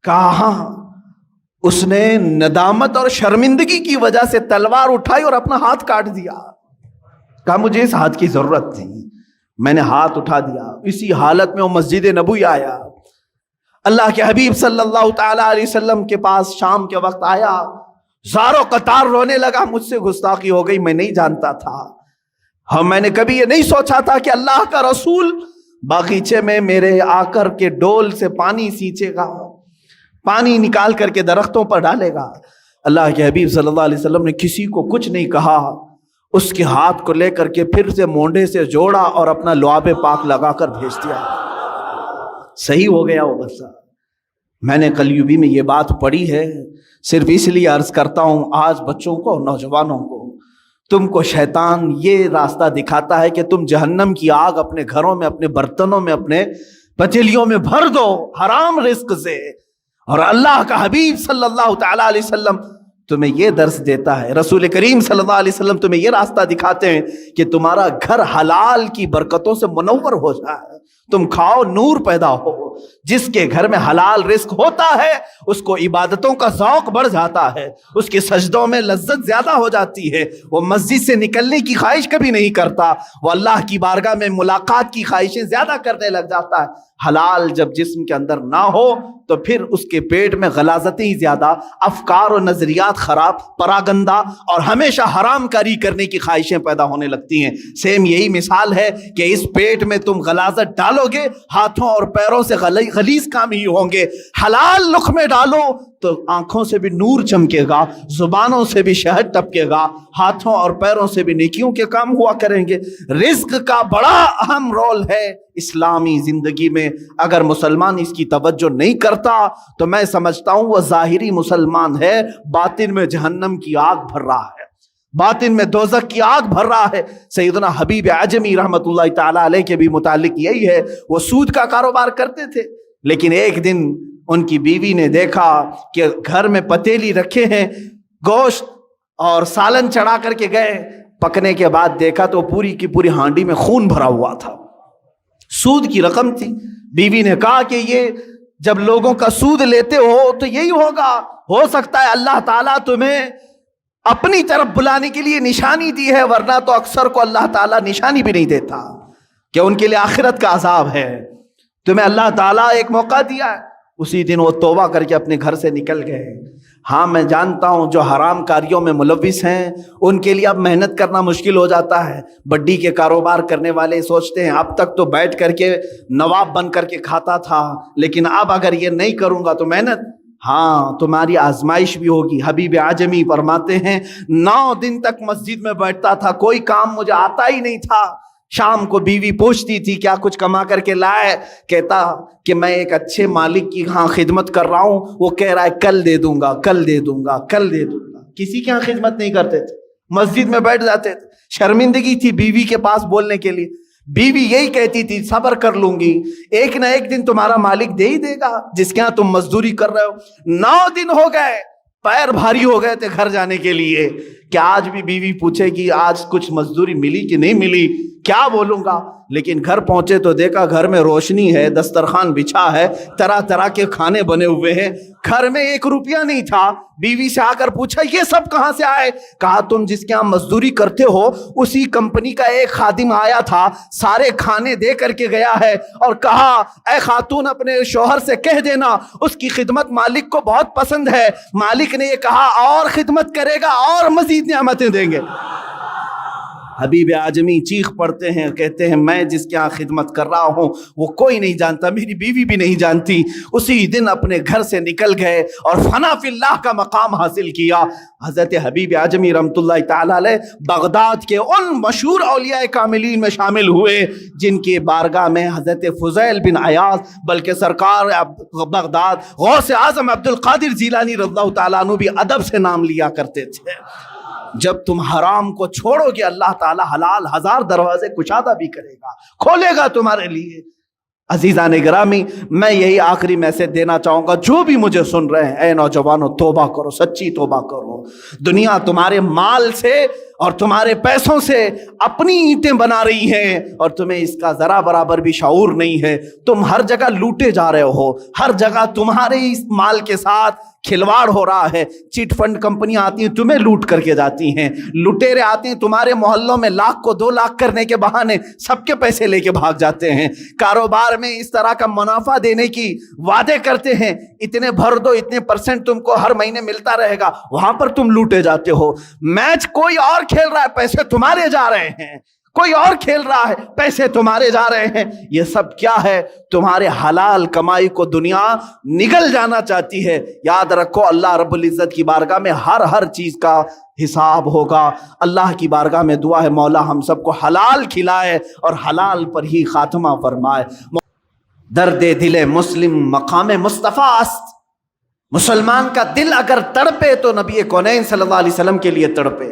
کہا ہاں۔ اس نے ندامت اور شرمندگی کی وجہ سے تلوار اٹھائی اور اپنا ہاتھ کاٹ دیا۔ کہا مجھے اس ہاتھ کی ضرورت تھی، میں نے ہاتھ اٹھا دیا۔ اسی حالت میں وہ مسجد نبوی آیا، اللہ کے حبیب صلی اللہ تعالی علیہ وسلم کے پاس شام کے وقت آیا، زاروں قطار رونے لگا، مجھ سے گستاخی ہو گئی، میں نہیں جانتا تھا، ہاں میں نے کبھی یہ نہیں سوچا تھا کہ اللہ کا رسول باغیچے میں میرے آ کر کے ڈول سے پانی سینچے گا، پانی نکال کر کے درختوں پر ڈالے گا۔ اللہ کے حبیب صلی اللہ علیہ وسلم نے کسی کو کچھ نہیں کہا، اس کے ہاتھ کو لے کر کے پھر سے مونڈے سے جوڑا اور اپنا لعاب پاک لگا کر بھیج دیا، صحیح ہو گیا وہ بچہ۔ میں نے کلیوبی میں یہ بات پڑھی ہے، صرف اس لیے عرض کرتا ہوں آج بچوں کو، نوجوانوں کو، تم کو شیطان یہ راستہ دکھاتا ہے کہ تم جہنم کی آگ اپنے گھروں میں، اپنے برتنوں میں، اپنے پتیلیوں میں بھر دو حرام رزق سے، اور اللہ کا حبیب صلی اللہ تعالی علیہ وسلم تمہیں یہ درس دیتا ہے، رسول کریم صلی اللہ علیہ وسلم تمہیں یہ راستہ دکھاتے ہیں کہ تمہارا گھر حلال کی برکتوں سے منور ہو جائے، تم کھاؤ نور پیدا ہو۔ جس کے گھر میں حلال رزق ہوتا ہے اس کو عبادتوں کا ذوق بڑھ جاتا ہے، اس کے سجدوں میں لذت زیادہ ہو جاتی ہے، وہ مسجد سے نکلنے کی خواہش کبھی نہیں کرتا، وہ اللہ کی بارگاہ میں ملاقات کی خواہشیں زیادہ کرنے لگ جاتا ہے۔ حلال جب جسم کے اندر نہ ہو تو پھر اس کے پیٹ میں غلاظتیں ہی زیادہ، افکار و نظریات خراب، پراگندہ اور ہمیشہ حرام کاری کرنے کی خواہشیں پیدا ہونے لگتی ہیں۔ سیم یہی مثال ہے کہ اس پیٹ میں تم غلاظت ڈالو گے، ہاتھوں اور پیروں سے غلیظ کام ہی ہوں گے۔ حلال لقمے ڈالو تو آنکھوں سے بھی نور چمکے گا، زبانوں سے بھی شہد ٹپکے گا، ہاتھوں اور پیروں سے بھی نیکیوں کے کام ہوا کریں گے۔ رزق کا بڑا اہم رول ہے اسلامی زندگی میں، اگر مسلمان اس کی توجہ نہیں کرتا تو میں سمجھتا ہوں وہ ظاہری مسلمان ہے، باطن میں جہنم کی آگ بھر رہا ہے، باطن میں دوزخ کی آگ بھر رہا ہے۔ سیدنا حبیب اعجمی رحمت اللہ تعالی علیہ کے بھی متعلق یہی ہے، وہ سود کا کاروبار کرتے تھے، لیکن ایک دن ان کی بیوی نے دیکھا کہ گھر میں پتیلی رکھے ہیں، گوشت اور سالن چڑھا کر کے گئے، پکنے کے بعد دیکھا تو پوری کی پوری ہانڈی میں خون بھرا ہوا تھا، سود کی رقم تھی۔ بیوی نے کہا کہ یہ جب لوگوں کا سود لیتے ہو تو یہی ہوگا، ہو سکتا ہے اللہ تعالیٰ تمہیں اپنی طرف بلانے کے لیے نشانی دی ہے، ورنہ تو اکثر کو اللہ تعالیٰ نشانی بھی نہیں دیتا کہ ان کے لیے آخرت کا عذاب ہے۔ تمہیں اللہ تعالیٰ ایک موقع دیا ہے۔ اسی دن وہ توبہ کر کے اپنے گھر سے نکل گئے۔ ہاں میں جانتا ہوں جو حرام کاریوں میں ملوث ہیں ان کے لیے اب محنت کرنا مشکل ہو جاتا ہے۔ بڈی کے کاروبار کرنے والے سوچتے ہیں اب تک تو بیٹھ کر کے نواب بن کر کے کھاتا تھا، لیکن اب اگر یہ نہیں کروں گا تو محنت، ہاں تمہاری آزمائش بھی ہوگی۔ حبیب اعجمی فرماتے ہیں 9 دن تک مسجد میں بیٹھتا تھا، کوئی کام مجھے آتا ہی نہیں تھا۔ شام کو بیوی پوچھتی تھی کیا کچھ کما کر کے لائے، کہتا کہ میں ایک اچھے مالک کی ہاں خدمت کر رہا ہوں، وہ کہہ رہا ہے کل دے دوں گا، کل دے دوں گا، کل دے دوں گا۔ کسی کے ہاں خدمت نہیں کرتے تھے، مسجد میں بیٹھ جاتے تھے۔ شرمندگی تھی بیوی کے پاس بولنے کے لیے، بیوی یہی کہتی تھی صبر کر لوں گی، ایک نہ ایک دن تمہارا مالک دے ہی دے گا جس کے ہاں تم مزدوری کر رہے ہو۔ 9 دن ہو گئے، پیر بھاری ہو گئے تھے گھر جانے کے لیے کہ آج بھی بیوی پوچھے کہ آج کچھ مزدوری ملی کہ نہیں ملی، کیا بولوں گا؟ لیکن گھر پہنچے تو دیکھا گھر میں روشنی ہے، دسترخوان بچھا ہے، طرح طرح کے کھانے بنے ہوئے ہیں، گھر میں 1 روپیہ نہیں تھا۔ بیوی سے آ کر پوچھا یہ سب کہاں سے آئے؟ کہا تم جس کے یہاں مزدوری کرتے ہو اسی کمپنی کا ایک خادم آیا تھا، سارے کھانے دے کر کے گیا ہے اور کہا اے خاتون اپنے شوہر سے کہہ دینا اس کی خدمت مالک کو بہت پسند ہے۔ مالک نے یہ کہا اور خدمت کرے گا اور مزید نعمتیں دیں گے۔ حبیب اعظمی چیخ پڑتے ہیں، کہتے ہیں میں جس کے ہاں خدمت کر رہا ہوں وہ کوئی نہیں جانتا، میری بیوی بھی نہیں جانتی۔ اسی دن اپنے گھر سے نکل گئے اور فنا فی اللہ کا مقام حاصل کیا۔ حضرت حبیب اعظمی رحمۃ اللہ تعالی علیہ بغداد کے ان مشہور اولیاء کاملین میں شامل ہوئے جن کی بارگاہ میں حضرت فضیل بن عیاض بلکہ سرکار بغداد غوث اعظم عبد القادر جیلانی رضی اللہ تعالیٰ عنہ بھی ادب سے نام لیا کرتے تھے۔ جب تم حرام کو چھوڑو گے اللہ تعالیٰ حلال 1000 دروازے کشادہ بھی کرے گا، کھولے گا تمہارے لیے۔ عزیزان گرامی، میں یہی آخری میسج دینا چاہوں گا، جو بھی مجھے سن رہے ہیں، اے نوجوانوں توبہ کرو، سچی توبہ کرو۔ دنیا تمہارے مال سے اور تمہارے پیسوں سے اپنی اینٹیں بنا رہی ہیں اور تمہیں اس کا ذرا برابر بھی شعور نہیں ہے۔ تم ہر جگہ لوٹے جا رہے ہو، ہر جگہ تمہارے اس مال کے ساتھ کھلواڑ ہو رہا ہے۔ چٹ فنڈ کمپنیاں آتی ہیں تمہیں لوٹ کر کے جاتی ہیں، لٹیرے آتے ہیں تمہارے محلوں میں 1,00,000 کو 2,00,000 کرنے کے بہانے سب کے پیسے لے کے بھاگ جاتے ہیں۔ کاروبار میں اس طرح کا منافع دینے کی وعدے کرتے ہیں، اتنے بھر دو، اتنے % تم کو ہر مہینے ملتا رہے گا، وہاں پر تم لوٹے جاتے ہو۔ میچ کوئی اور کھیل رہا ہے، پیسے تمہارے جا رہے ہیں، کوئی اور کھیل رہا ہے، پیسے تمہارے جا رہے ہیں۔ یہ سب کیا ہے؟ تمہارے حلال کمائی کو دنیا نگل جانا چاہتی ہے۔ یاد رکھو اللہ رب العزت کی بارگاہ میں ہر چیز کا حساب ہوگا۔ اللہ کی بارگاہ میں دعا ہے مولا ہم سب کو حلال کھلائے اور حلال پر ہی خاتمہ فرمائے۔ درد دل مسلم مقام مصطفیٰ است، مسلمان کا دل اگر تڑپے تو نبی کونین صلی اللہ علیہ وسلم کے لیے تڑپے۔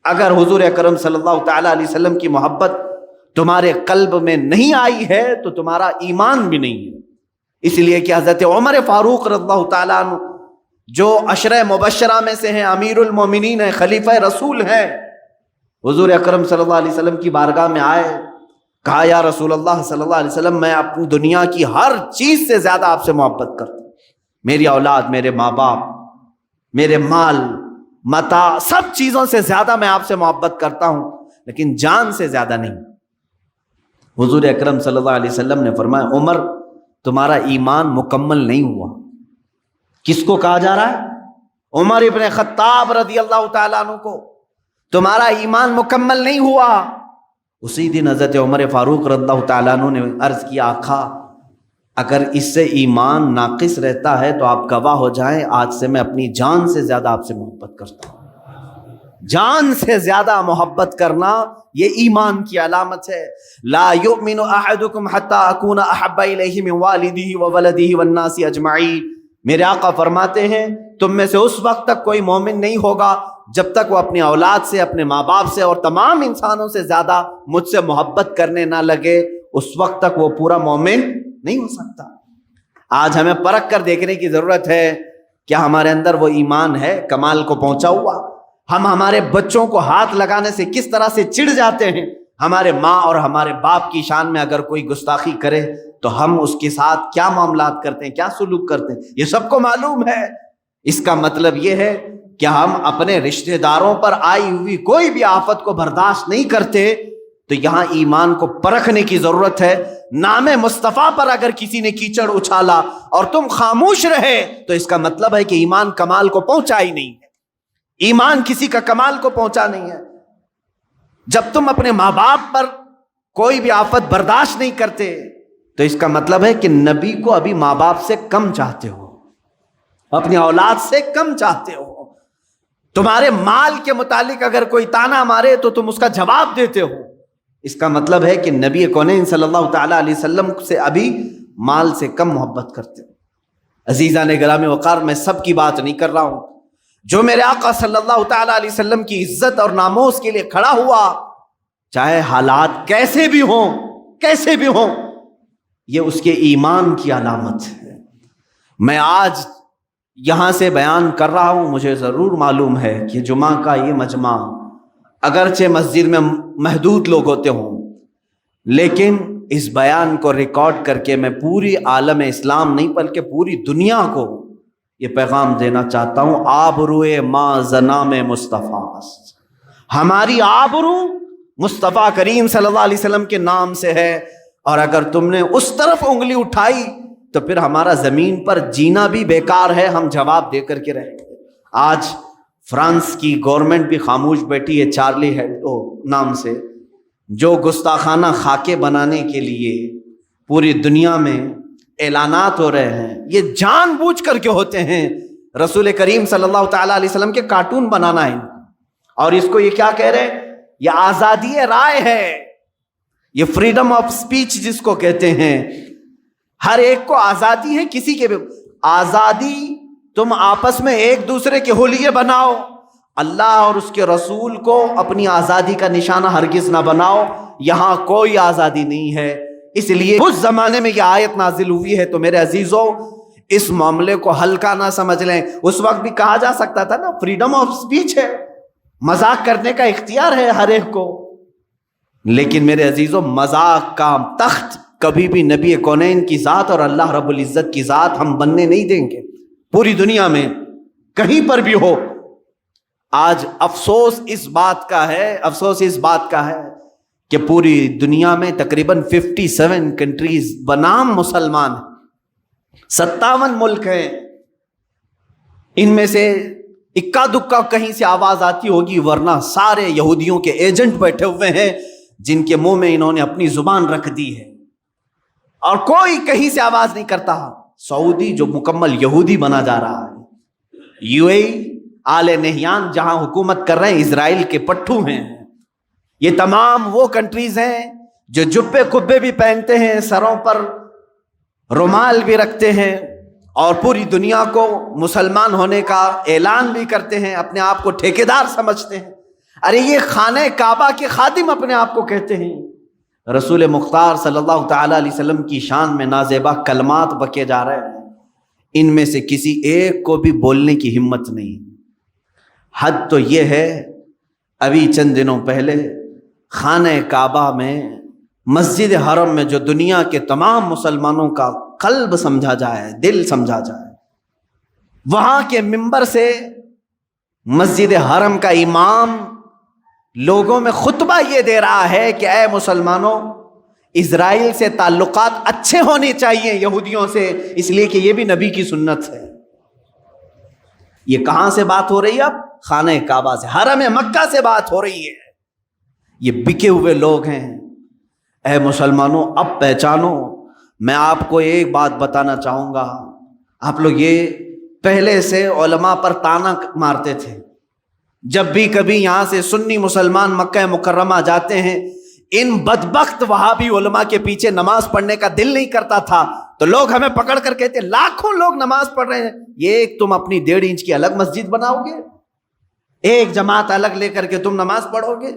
اگر حضور اکرم صلی اللہ تعالیٰ علیہ وسلم کی محبت تمہارے قلب میں نہیں آئی ہے تو تمہارا ایمان بھی نہیں ہے۔ اس لیے کہ حضرت عمر فاروق رضی اللہ تعالیٰ عنہ جو عشرہ مبشرہ میں سے ہیں، امیر المومنین ہیں، خلیفہ رسول ہیں، حضور اکرم صلی اللہ علیہ وسلم کی بارگاہ میں آئے، کہا یا رسول اللہ صلی اللہ علیہ وسلم میں اپنی دنیا کی ہر چیز سے زیادہ آپ سے محبت کرتا ہوں، میری اولاد، میرے ماں باپ، میرے مال متاع، سب چیزوں سے زیادہ میں آپ سے محبت کرتا ہوں، لیکن جان سے زیادہ نہیں۔ حضور اکرم صلی اللہ علیہ وسلم نے فرمایا عمر تمہارا ایمان مکمل نہیں ہوا۔ کس کو کہا جا رہا ہے؟ عمر ابن خطاب رضی اللہ تعالیٰ عنہ کو، تمہارا ایمان مکمل نہیں ہوا۔ اسی دن حضرت عمر فاروق رضی اللہ تعالیٰ عنہ نے عرض کیا آقا اگر اس سے ایمان ناقص رہتا ہے تو آپ گواہ ہو جائیں، آج سے میں اپنی جان سے زیادہ آپ سے محبت کرتا ہوں۔ جان سے زیادہ محبت کرنا یہ ایمان کی علامت ہے۔ لا یؤمن احدکم حتی اکون احب الیہ من والدہ وولدہ والناس اجمعین۔ میرے آقا فرماتے ہیں تم میں سے اس وقت تک کوئی مومن نہیں ہوگا جب تک وہ اپنی اولاد سے، اپنے ماں باپ سے اور تمام انسانوں سے زیادہ مجھ سے محبت کرنے نہ لگے، اس وقت تک وہ پورا مومن نہیں ہو سکتا۔ آج ہمیں پرکھ کر دیکھنے کی ضرورت ہے کیا ہمارے اندر وہ ایمان ہے کمال کو پہنچا ہوا؟ ہم ہمارے بچوں کو ہاتھ لگانے سے کس طرح سے چڑ جاتے ہیں؟ ہمارے ماں اور ہمارے باپ کی شان میں اگر کوئی گستاخی کرے تو ہم اس کے ساتھ کیا معاملات کرتے ہیں، کیا سلوک کرتے ہیں، یہ سب کو معلوم ہے۔ اس کا مطلب یہ ہے کہ ہم اپنے رشتہ داروں پر آئی ہوئی کوئی بھی آفت کو برداشت نہیں کرتے، تو یہاں ایمان کو پرکھنے کی ضرورت ہے۔ نام مصطفیٰ پر اگر کسی نے کیچڑ اچھالا اور تم خاموش رہے تو اس کا مطلب ہے کہ ایمان کمال کو پہنچا ہی نہیں ہے، ایمان کسی کا کمال کو پہنچا نہیں ہے۔ جب تم اپنے ماں باپ پر کوئی بھی آفت برداشت نہیں کرتے تو اس کا مطلب ہے کہ نبی کو ابھی ماں باپ سے کم چاہتے ہو، اپنی اولاد سے کم چاہتے ہو۔ تمہارے مال کے متعلق اگر کوئی تانا مارے تو تم اس کا جواب دیتے ہو، اس کا مطلب ہے کہ نبی کونین صلی اللہ تعالیٰ علیہ وسلم سے ابھی مال سے کم محبت کرتے ہو۔ عزیزان گرامی وقار، میں سب کی بات نہیں کر رہا ہوں، جو میرے آقا صلی اللہ تعالیٰ علیہ وسلم کی عزت اور ناموس کے لیے کھڑا ہوا، چاہے حالات کیسے بھی ہوں، یہ اس کے ایمان کی علامت ہے۔ میں آج یہاں سے بیان کر رہا ہوں، مجھے ضرور معلوم ہے کہ جمعہ کا یہ مجمع اگرچہ مسجد میں محدود لوگ ہوتے ہوں، لیکن اس بیان کو ریکارڈ کر کے میں پوری عالم اسلام نہیں بلکہ پوری دنیا کو یہ پیغام دینا چاہتا ہوں، آبروئے ما زنام مصطفیٰ، ہماری آبرو مصطفیٰ کریم صلی اللہ علیہ وسلم کے نام سے ہے، اور اگر تم نے اس طرف انگلی اٹھائی تو پھر ہمارا زمین پر جینا بھی بیکار ہے، ہم جواب دے کر کے رہیں گے۔ آج فرانس کی گورنمنٹ بھی خاموش بیٹھی ہے چارلی ہیبڈو نام سے، جو گستاخانہ خاکے بنانے کے لیے پوری دنیا میں اعلانات ہو رہے ہیں، یہ جان بوجھ کر کے ہوتے ہیں۔ رسول کریم صلی اللہ تعالیٰ علیہ وسلم کے کارٹون بنانا ہے، اور اس کو یہ کیا کہہ رہے ہیں؟ یہ آزادی رائے ہے، یہ فریڈم آف سپیچ جس کو کہتے ہیں۔ ہر ایک کو آزادی ہے، کسی کے بھی آزادی، تم آپس میں ایک دوسرے کے حلیے بناؤ، اللہ اور اس کے رسول کو اپنی آزادی کا نشانہ ہرگز نہ بناؤ، یہاں کوئی آزادی نہیں ہے۔ اس لیے اس زمانے میں یہ آیت نازل ہوئی ہے، تو میرے عزیزوں اس معاملے کو ہلکا نہ سمجھ لیں۔ اس وقت بھی کہا جا سکتا تھا نا، فریڈم آف سپیچ ہے، مذاق کرنے کا اختیار ہے ہر ایک کو، لیکن میرے عزیزوں مذاق کا تخت کبھی بھی نبی کونین کی ذات اور اللہ رب العزت کی ذات ہم بننے نہیں دیں گے، پوری دنیا میں کہیں پر بھی ہو۔ آج افسوس اس بات کا ہے کہ پوری دنیا میں تقریباً 57 کنٹریز بنام مسلمان ہیں، 57 ملک ہیں، ان میں سے اکا دکا کہیں سے آواز آتی ہوگی، ورنہ سارے یہودیوں کے ایجنٹ بیٹھے ہوئے ہیں جن کے منہ میں انہوں نے اپنی زبان رکھ دی ہے، اور کوئی کہیں سے آواز نہیں کرتا۔ سعودی جو مکمل یہودی بنا جا رہا ہے، یو اے ای، آل نہیان جہاں حکومت کر رہے ہیں اسرائیل کے پٹھو ہیں، یہ تمام وہ کنٹریز ہیں جو جبے کبے بھی پہنتے ہیں، سروں پر رومال بھی رکھتے ہیں، اور پوری دنیا کو مسلمان ہونے کا اعلان بھی کرتے ہیں، اپنے آپ کو ٹھیکیدار سمجھتے ہیں۔ ارے یہ خانہ کعبہ کے خادم اپنے آپ کو کہتے ہیں۔ رسول مختار صلی اللہ تعالی علیہ وسلم کی شان میں نازیبا کلمات بکے جا رہے ہیں، ان میں سے کسی ایک کو بھی بولنے کی ہمت نہیں۔ حد تو یہ ہے، ابھی چند دنوں پہلے خانہ کعبہ میں، مسجد حرم میں، جو دنیا کے تمام مسلمانوں کا قلب سمجھا جائے، دل سمجھا جائے، وہاں کے منبر سے مسجد حرم کا امام لوگوں میں خطبہ یہ دے رہا ہے کہ اے مسلمانوں، اسرائیل سے تعلقات اچھے ہونے چاہیے یہودیوں سے، اس لیے کہ یہ بھی نبی کی سنت ہے۔ یہ کہاں سے بات ہو رہی ہے؟ اب خانہ کعبہ سے، حرم مکہ سے بات ہو رہی ہے۔ یہ بکے ہوئے لوگ ہیں۔ اے مسلمانوں، اب پہچانو۔ میں آپ کو ایک بات بتانا چاہوں گا، آپ لوگ یہ پہلے سے علماء پر طعنہ مارتے تھے، جب بھی کبھی یہاں سے سنی مسلمان مکہ مکرمہ جاتے ہیں، ان بدبخت وہابی علماء کے پیچھے نماز پڑھنے کا دل نہیں کرتا تھا، تو لوگ ہمیں پکڑ کر کہتے لاکھوں لوگ نماز پڑھ رہے ہیں، یہ ایک تم اپنی 1.5 انچ کی الگ مسجد بناؤ گے، ایک جماعت الگ لے کر کے تم نماز پڑھو گے؟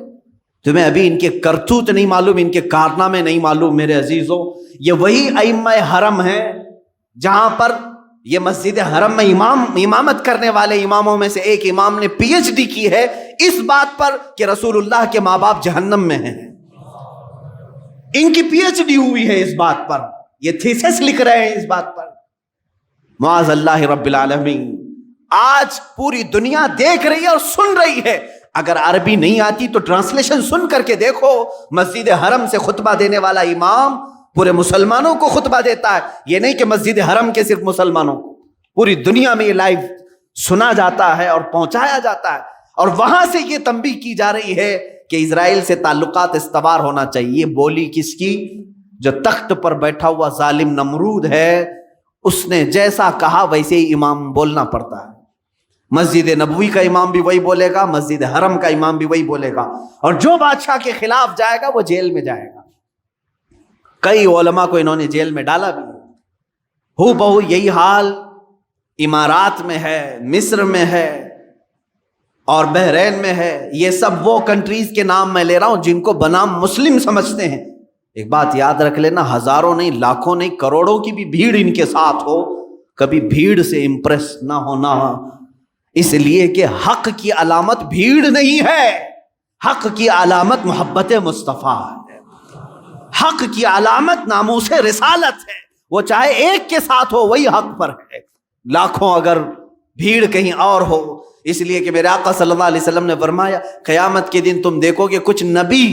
تمہیں ابھی ان کے کرتوت نہیں معلوم، ان کے کارنامے نہیں معلوم۔ میرے عزیزوں، یہ وہی ائمہ حرم ہیں جہاں پر یہ مسجد حرم میں امامت کرنے والے اماموں میں سے ایک امام نے پی ایچ ڈی کی ہے اس بات پر کہ رسول اللہ کے ماں باپ جہنم میں ہیں۔ ان کی پی ایچ ڈی ہوئی ہے اس بات پر، یہ تھیسس لکھ رہے ہیں اس بات پر۔ معاذ اللہ رب العالمین، آج پوری دنیا دیکھ رہی ہے اور سن رہی ہے۔ اگر عربی نہیں آتی تو ٹرانسلیشن سن کر کے دیکھو، مسجد حرم سے خطبہ دینے والا امام پورے مسلمانوں کو خطبہ دیتا ہے، یہ نہیں کہ مسجد حرم کے صرف مسلمانوں کو، پوری دنیا میں یہ لائیو سنا جاتا ہے اور پہنچایا جاتا ہے، اور وہاں سے یہ تنبیہ کی جا رہی ہے کہ اسرائیل سے تعلقات استوار ہونا چاہیے۔ یہ بولی کس کی؟ جو تخت پر بیٹھا ہوا ظالم نمرود ہے، اس نے جیسا کہا ویسے ہی امام بولنا پڑتا ہے۔ مسجد نبوی کا امام بھی وہی بولے گا، مسجد حرم کا امام بھی وہی بولے گا، اور جو بادشاہ کے خلاف جائے گا وہ جیل میں جائے گا۔ کئی علماء کو انہوں نے جیل میں ڈالا بھی۔ ہو بہو یہی حال امارات میں ہے، مصر میں ہے، اور بحرین میں ہے۔ یہ سب وہ کنٹریز کے نام میں لے رہا ہوں جن کو بنام مسلم سمجھتے ہیں۔ ایک بات یاد رکھ لینا، ہزاروں نہیں، لاکھوں نہیں، کروڑوں کی بھی بھیڑ ان کے ساتھ ہو، کبھی بھیڑ سے امپریس نہ ہونا، اس لیے کہ حق کی علامت بھیڑ نہیں ہے، حق کی علامت محبت مصطفیٰ ہے، حق کی علامت ناموس رسالت ہے، وہ چاہے ایک کے ساتھ ہو وہی حق پر ہے، لاکھوں اگر بھیڑ کہیں اور ہو۔ اس لیے کہ میرے آقا صلی اللہ علیہ وسلم نے فرمایا قیامت کے دن تم دیکھو گے کچھ نبی،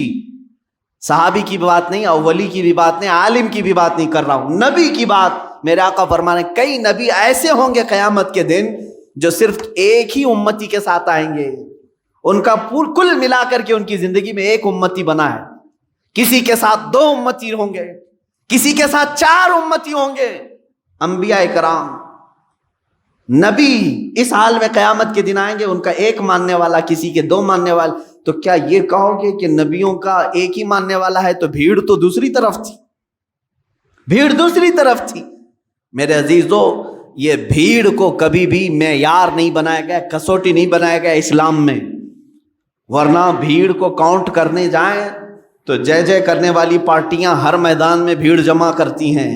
صحابی کی بھی بات نہیں، اولی کی بھی بات نہیں، عالم کی بھی بات نہیں کر رہا ہوں، نبی کی بات میرے آقا فرمانے، کئی نبی ایسے ہوں گے قیامت کے دن جو صرف ایک ہی امتی کے ساتھ آئیں گے، ان کا کل ملا کر کے ان کی زندگی میں ایک امتی بنا ہے، کسی کے ساتھ 2 امتی ہوں گے، کسی کے ساتھ 4 امتی ہوں گے۔ انبیاء کرام، نبی اس حال میں قیامت کے دن آئیں گے، ان کا ایک ماننے والا، کسی کے 2 ماننے والے، تو کیا یہ کہو گے کہ نبیوں کا ایک ہی ماننے والا ہے تو بھیڑ تو دوسری طرف تھی، بھیڑ دوسری طرف تھی۔ میرے عزیزو، یہ بھیڑ کو کبھی بھی معیار نہیں بنایا گیا، کسوٹی نہیں بنایا گیا اسلام میں، ورنہ بھیڑ کو کاؤنٹ کرنے جائیں تو جے جے کرنے والی پارٹیاں ہر میدان میں بھیڑ جمع کرتی ہیں،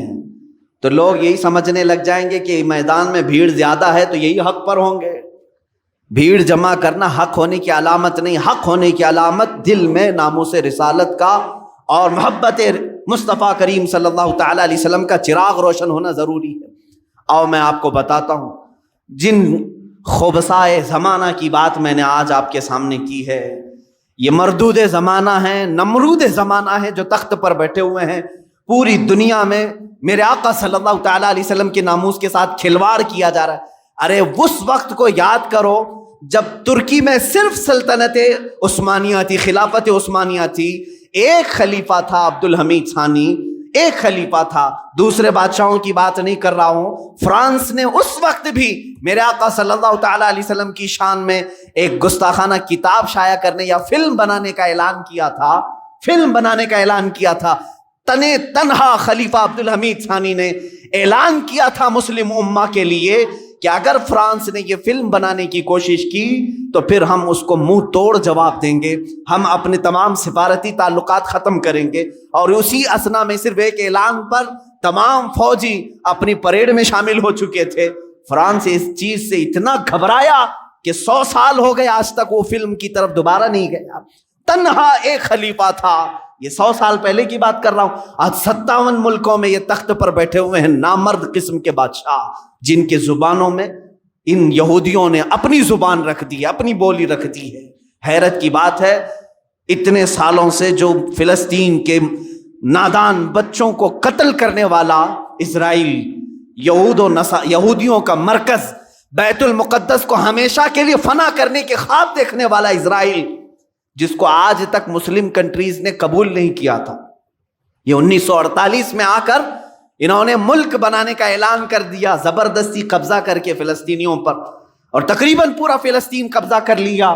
تو لوگ یہی سمجھنے لگ جائیں گے کہ میدان میں بھیڑ زیادہ ہے تو یہی حق پر ہوں گے۔ بھیڑ جمع کرنا حق ہونے کی علامت نہیں، حق ہونے کی علامت دل میں ناموس رسالت کا اور محبت مصطفیٰ کریم صلی اللہ تعالی علیہ وسلم کا چراغ روشن ہونا ضروری ہے۔ اور میں آپ کو بتاتا ہوں، جن خبثائے زمانہ کی بات میں نے آج آپ کے سامنے کی ہے، یہ مردود زمانہ ہیں، نمرود زمانہ ہیں جو تخت پر بیٹھے ہوئے ہیں، پوری دنیا میں میرے آقا صلی اللہ تعالی علیہ وسلم کے ناموس کے ساتھ کھلواڑ کیا جا رہا ہے۔ ارے اس وقت کو یاد کرو جب ترکی میں صرف سلطنت عثمانیہ تھی، خلافت عثمانیہ تھی، ایک خلیفہ تھا عبد الحمید ثانی، ایک خلیفہ تھا، دوسرے بادشاہوں کی بات نہیں کر رہا ہوں۔ فرانس نے اس وقت بھی میرے آقا صلی اللہ تعالی علیہ وسلم کی شان میں ایک گستاخانہ کتاب شائع کرنے یا فلم بنانے کا اعلان کیا تھا، فلم بنانے کا اعلان کیا تھا۔ تنہا خلیفہ عبد الحمید ثانی نے اعلان کیا تھا مسلم امہ کے لیے کہ اگر فرانس نے یہ فلم بنانے کی کوشش کی تو پھر ہم اس کو منہ توڑ جواب دیں گے، ہم اپنے تمام سفارتی تعلقات ختم کریں گے۔ اور اسی اثنا میں صرف ایک اعلان پر تمام فوجی اپنی پریڈ میں شامل ہو چکے تھے۔ فرانس اس چیز سے اتنا گھبرایا کہ 100 سال ہو گئے آج تک وہ فلم کی طرف دوبارہ نہیں گیا۔ تنہا ایک خلیفہ تھا، یہ 100 سال پہلے کی بات کر رہا ہوں۔ آج 57 ملکوں میں یہ تخت پر بیٹھے ہوئے ہیں نامرد قسم کے بادشاہ، جن کے زبانوں میں ان یہودیوں نے اپنی زبان رکھ دی ہے، اپنی بولی رکھ دی ہے۔ حیرت کی بات ہے، اتنے سالوں سے جو فلسطین کے نادان بچوں کو قتل کرنے والا اسرائیل، یہودیوں کا مرکز، بیت المقدس کو ہمیشہ کے لیے فنا کرنے کے خواب دیکھنے والا اسرائیل، جس کو آج تک مسلم کنٹریز نے قبول نہیں کیا تھا، یہ 1948 میں آ کر انہوں نے ملک بنانے کا اعلان کر دیا، زبردستی قبضہ کر کے فلسطینیوں پر، اور تقریباً پورا فلسطین قبضہ کر لیا۔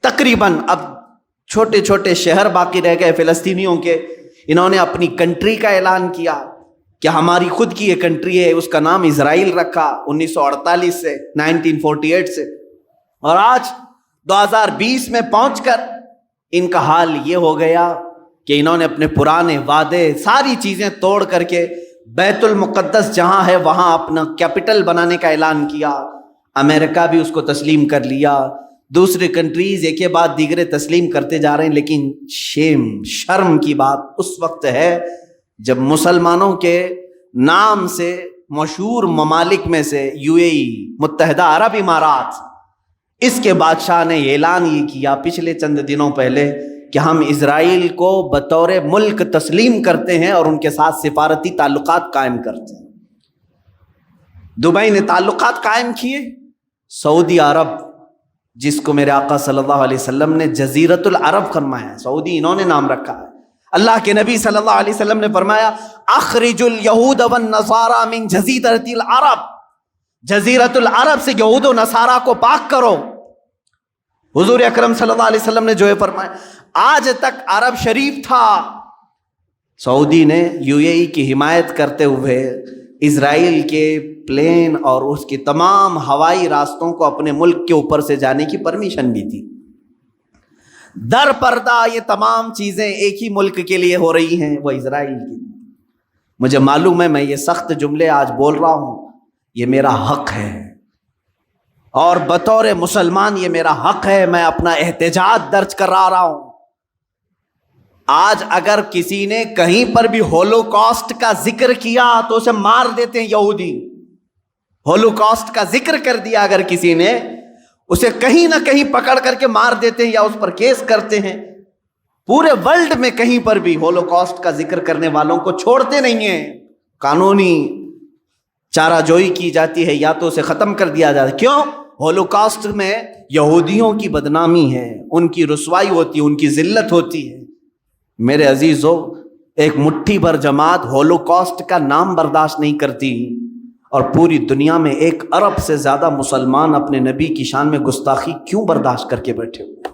تقریباً اب چھوٹے چھوٹے شہر باقی رہ گئے فلسطینیوں کے۔ انہوں نے اپنی کنٹری کا اعلان کیا کہ ہماری خود کی یہ کنٹری ہے، اس کا نام اسرائیل رکھا 1948 سے، 1948 سے، اور آج 2020 میں پہنچ کر ان کا حال یہ ہو گیا کہ انہوں نے اپنے پرانے وعدے ساری چیزیں توڑ کر کے بیت المقدس جہاں ہے وہاں اپنا کیپٹل بنانے کا اعلان کیا۔ امریکہ بھی اس کو تسلیم کر لیا، دوسرے کنٹریز ایک کے بعد دیگرے تسلیم کرتے جا رہے ہیں۔ لیکن شرم کی بات اس وقت ہے جب مسلمانوں کے نام سے مشہور ممالک میں سے UAE، متحدہ عرب امارات، اس کے بادشاہ نے اعلان یہ کیا پچھلے چند دنوں پہلے کہ ہم اسرائیل کو بطور ملک تسلیم کرتے ہیں اور ان کے ساتھ سفارتی تعلقات قائم کرتے ہیں۔ دبئی نے تعلقات قائم کیے، سعودی عرب، جس کو میرے آقا صلی اللہ علیہ وسلم نے جزیرۃ العرب فرمایا ہے، سعودی انہوں نے نام رکھا ہے۔ اللہ کے نبی صلی اللہ علیہ وسلم نے فرمایا اخرج الیہود والنصارى من جزیرۃ العرب، جزیرۃ العرب سے یہود و نصارہ کو پاک کرو۔ حضور اکرم صلی اللہ علیہ وسلم نے جو ہے فرمایا، آج تک عرب شریف تھا، سعودی نے UAE کی حمایت کرتے ہوئے اسرائیل کے پلین اور اس کے تمام ہوائی راستوں کو اپنے ملک کے اوپر سے جانے کی پرمیشن بھی دی۔ در پردہ یہ تمام چیزیں ایک ہی ملک کے لیے ہو رہی ہیں، وہ اسرائیل کی۔ مجھے معلوم ہے میں یہ سخت جملے آج بول رہا ہوں، یہ میرا حق ہے، اور بطور مسلمان یہ میرا حق ہے، میں اپنا احتجاج درج کرا رہا ہوں۔ آج اگر کسی نے کہیں پر بھی ہولوکاسٹ کا ذکر کیا تو اسے مار دیتے ہیں یہودی۔ ہولوکاسٹ کا ذکر کر دیا اگر کسی نے، اسے کہیں نہ کہیں پکڑ کر کے مار دیتے ہیں یا اس پر کیس کرتے ہیں۔ پورے ورلڈ میں کہیں پر بھی ہولوکاسٹ کا ذکر کرنے والوں کو چھوڑتے نہیں ہیں، قانونی چارہ جوئی کی جاتی ہے یا تو اسے ختم کر دیا جاتا ہے۔ کیوں؟ ہولوکاسٹ میں یہودیوں کی بدنامی ہے، ان کی رسوائی ہوتی ہے، ان کی ذلت ہوتی ہے۔ میرے عزیزو، ایک مٹھی بھر جماعت ہولوکاسٹ کا نام برداشت نہیں کرتی، اور پوری دنیا میں 1 ارب سے زیادہ مسلمان اپنے نبی کی شان میں گستاخی کیوں برداشت کر کے بیٹھے ہوئے؟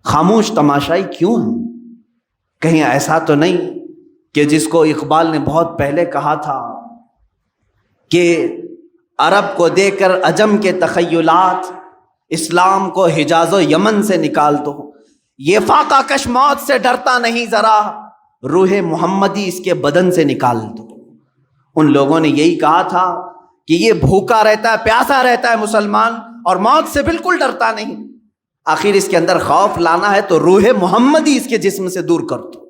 خاموش تماشائی کیوں ہیں؟ کہیں ایسا تو نہیں کہ جس کو اقبال نے بہت پہلے کہا تھا کہ عرب کو دے کر عجم کے تخیلات، اسلام کو حجاز و یمن سے نکال دو، یہ فاقہ کش موت سے ڈرتا نہیں ذرا، روح محمدی اس کے بدن سے نکال دو۔ ان لوگوں نے یہی کہا تھا کہ یہ بھوکا رہتا ہے، پیاسا رہتا ہے مسلمان، اور موت سے بالکل ڈرتا نہیں۔ آخر اس کے اندر خوف لانا ہے تو روح محمدی اس کے جسم سے دور کر دو۔